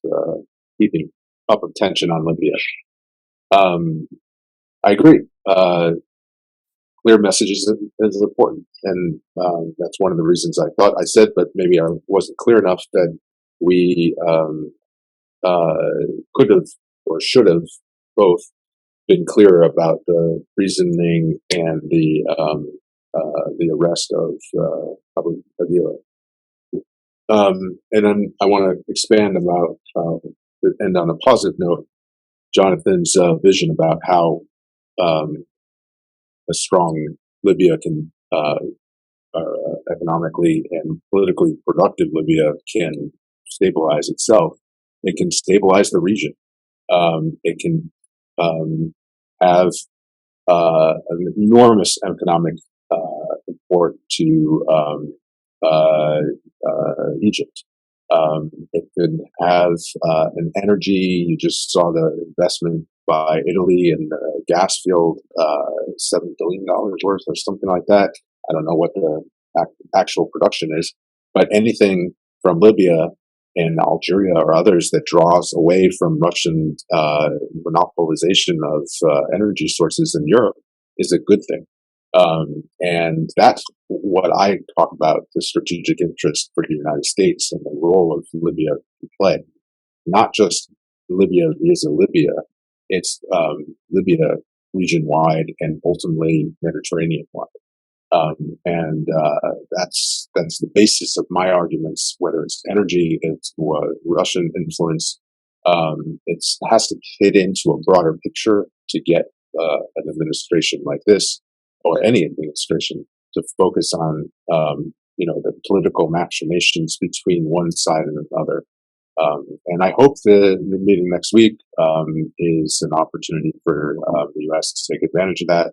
keeping up of tension on Libya. I agree. Clear messages is important, and that's one of the reasons I thought I said, but maybe I wasn't clear enough, that we could have or should have both been clear about the reasoning and the arrest of Abu Adila. And then I want to expand about and on a positive note, Jonathan's vision about how a strong Libya can economically and politically productive Libya can stabilize itself. It can stabilize the region. It can have an enormous economic import to Egypt. It could have an energy. You just saw the investment by Italy in the gas field, $7 billion worth or something like that. I don't know what the actual production is, but anything from Libya and Algeria or others that draws away from Russian monopolization of energy sources in Europe is a good thing. And that's what I talk about, the strategic interest for the United States and the role of Libya to play. Not just Libya is a Libya, it's Libya region-wide and ultimately Mediterranean-wide. And that's the basis of my arguments, whether it's energy, it's Russian influence. It has to fit into a broader picture to get an administration like this, or any administration, to focus on the political machinations between one side and another. And I hope the meeting next week is an opportunity for the U.S. to take advantage of that,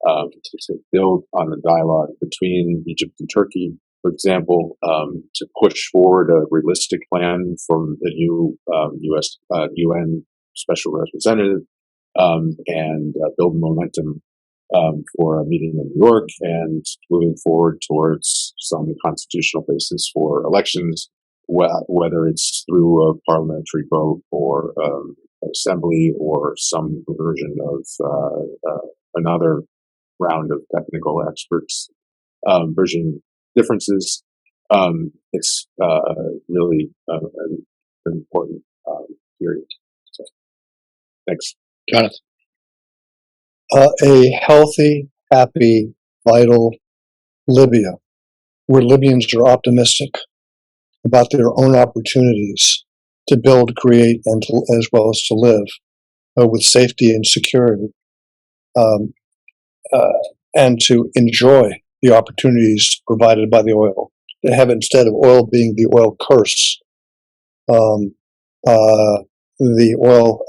to build on the dialogue between Egypt and Turkey, for example, to push forward a realistic plan from the new U.S. UN Special Representative, and build momentum for a meeting in New York, and moving forward towards some constitutional basis for elections, whether it's through a parliamentary vote or assembly or some version of another round of technical experts bridging differences. It's really an important period. So, thanks. Jonathan? A healthy, happy, vital Libya, where Libyans are optimistic about their own opportunities to build, create, and as well as to live with safety and security, and to enjoy the opportunities provided by the oil. To have, instead of oil being the oil curse, the oil,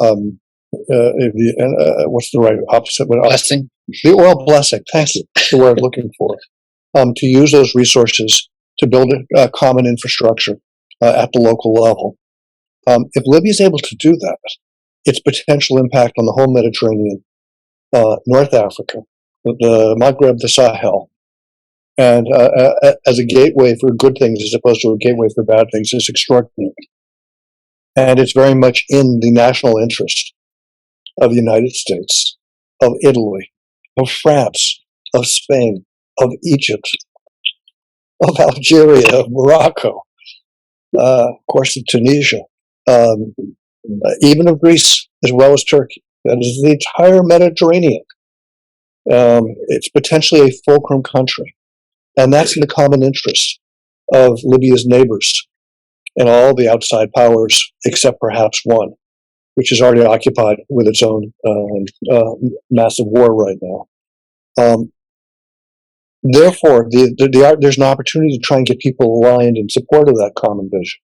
what's the right opposite? Blessing? The oil blessing. Thank you. That's the word I'm looking for. To use those resources to build a common infrastructure at the local level. If Libya is able to do that, its potential impact on the whole Mediterranean, North Africa, the Maghreb, the Sahel, and as a gateway for good things as opposed to a gateway for bad things, is extraordinary. And it's very much in the national interest of the United States, of Italy, of France, of Spain, of Egypt, of Algeria, of Morocco, of course of Tunisia, even of Greece, as well as Turkey. That is the entire Mediterranean. It's potentially a fulcrum country. And that's in the common interest of Libya's neighbors and all the outside powers, except perhaps one, which is already occupied with its own massive war right now. Therefore, there's an opportunity to try and get people aligned in support of that common vision.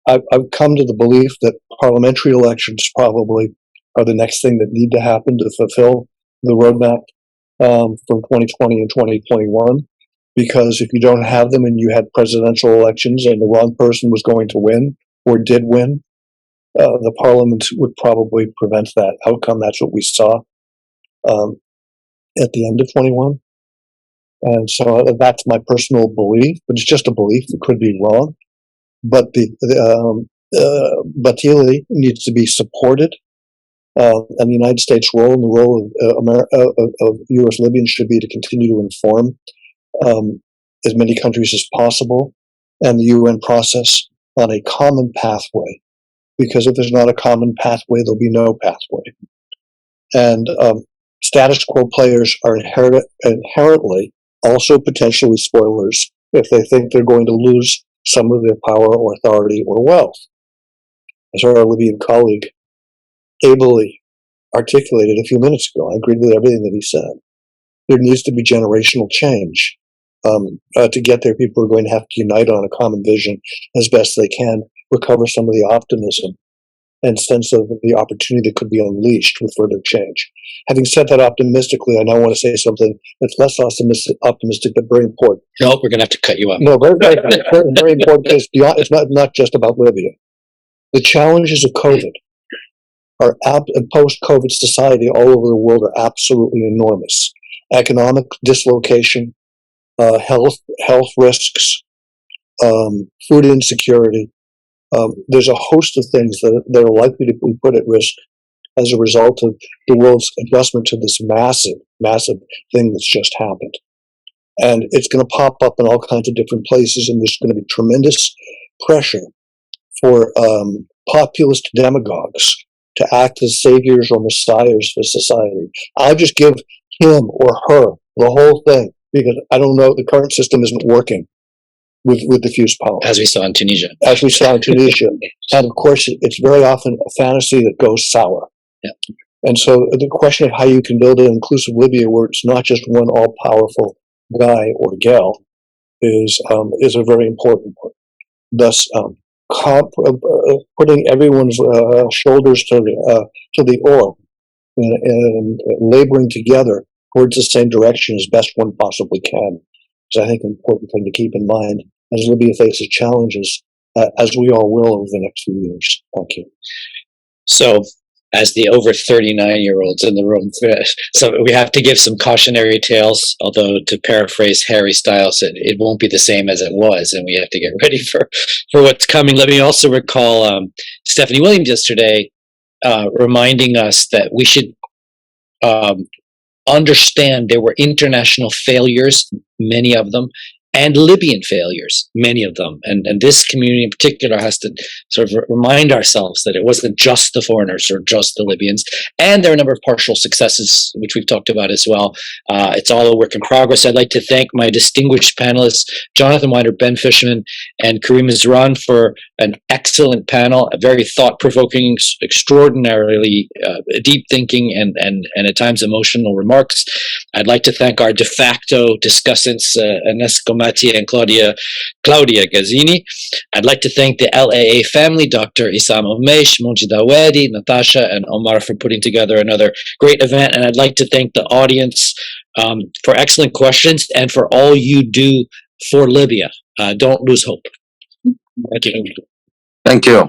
I've come to the belief that parliamentary elections probably are the next thing that need to happen to fulfill the roadmap from 2020 and 2021. Because if you don't have them and you had presidential elections and the wrong person was going to win or did win, the parliament would probably prevent that outcome. That's what we saw at the end of 21. And so that's my personal belief, but it's just a belief. It could be wrong. But Batili needs to be supported. And the United States' role and the role of U.S. Libyans should be to continue to inform as many countries as possible and the UN process on a common pathway. Because if there's not a common pathway, there'll be no pathway. And status quo players are inherently also potentially spoilers if they think they're going to lose some of their power or authority or wealth. As our Libyan colleague ably articulated a few minutes ago, I agreed with everything that he said. There needs to be generational change. To get there, people are going to have to unite on a common vision as best they can, recover some of the optimism and sense of the opportunity that could be unleashed with further change. Having said that optimistically, I now want to say something that's less optimistic but very important. No, we're going to have to cut you up. No, very important because it's not just about Libya. The challenges of COVID and post-COVID society all over the world are absolutely enormous. Economic dislocation, health risks, food insecurity. There's a host of things that are likely to be put at risk as a result of the world's adjustment to this massive thing that's just happened. And it's going to pop up in all kinds of different places, and there's going to be tremendous pressure for populist demagogues to act as saviors or messiahs for society. I'll just give him or her the whole thing because I don't know, the current system isn't working with diffuse power. As we saw in Tunisia. As we saw in Tunisia. And of course, it's very often a fantasy that goes sour. Yeah. And so the question of how you can build an inclusive Libya where it's not just one all-powerful guy or gal is a very important one. Thus, putting everyone's shoulders to the oar and laboring together towards the same direction as best one possibly can is, I think, an important thing to keep in mind as Libya faces challenges, as we all will over the next few years. Thank you. So, as the over 39-year-olds in the room, so we have to give some cautionary tales, although to paraphrase Harry Styles, it won't be the same as it was, and we have to get ready for what's coming. Let me also recall Stephanie Williams yesterday reminding us that we should understand there were international failures, many of them, and Libyan failures, many of them. And this community in particular has to sort of remind ourselves that it wasn't just the foreigners or just the Libyans. And there are a number of partial successes, which we've talked about as well. It's all a work in progress. I'd like to thank my distinguished panelists, Jonathan Weiner, Ben Fishman, and KARIM MEZRAN for an excellent panel, a very thought-provoking, extraordinarily deep thinking and at times emotional remarks. I'd like to thank our de facto discussants, Anesco Mattia and Claudia Gazzini. I'd like to thank the LAA family, Dr. Issam Omesh, Monji Dawedi, Natasha, and Omar for putting together another great event. And I'd like to thank the audience for excellent questions and for all you do for Libya. Don't lose hope. Thank you. Thank you.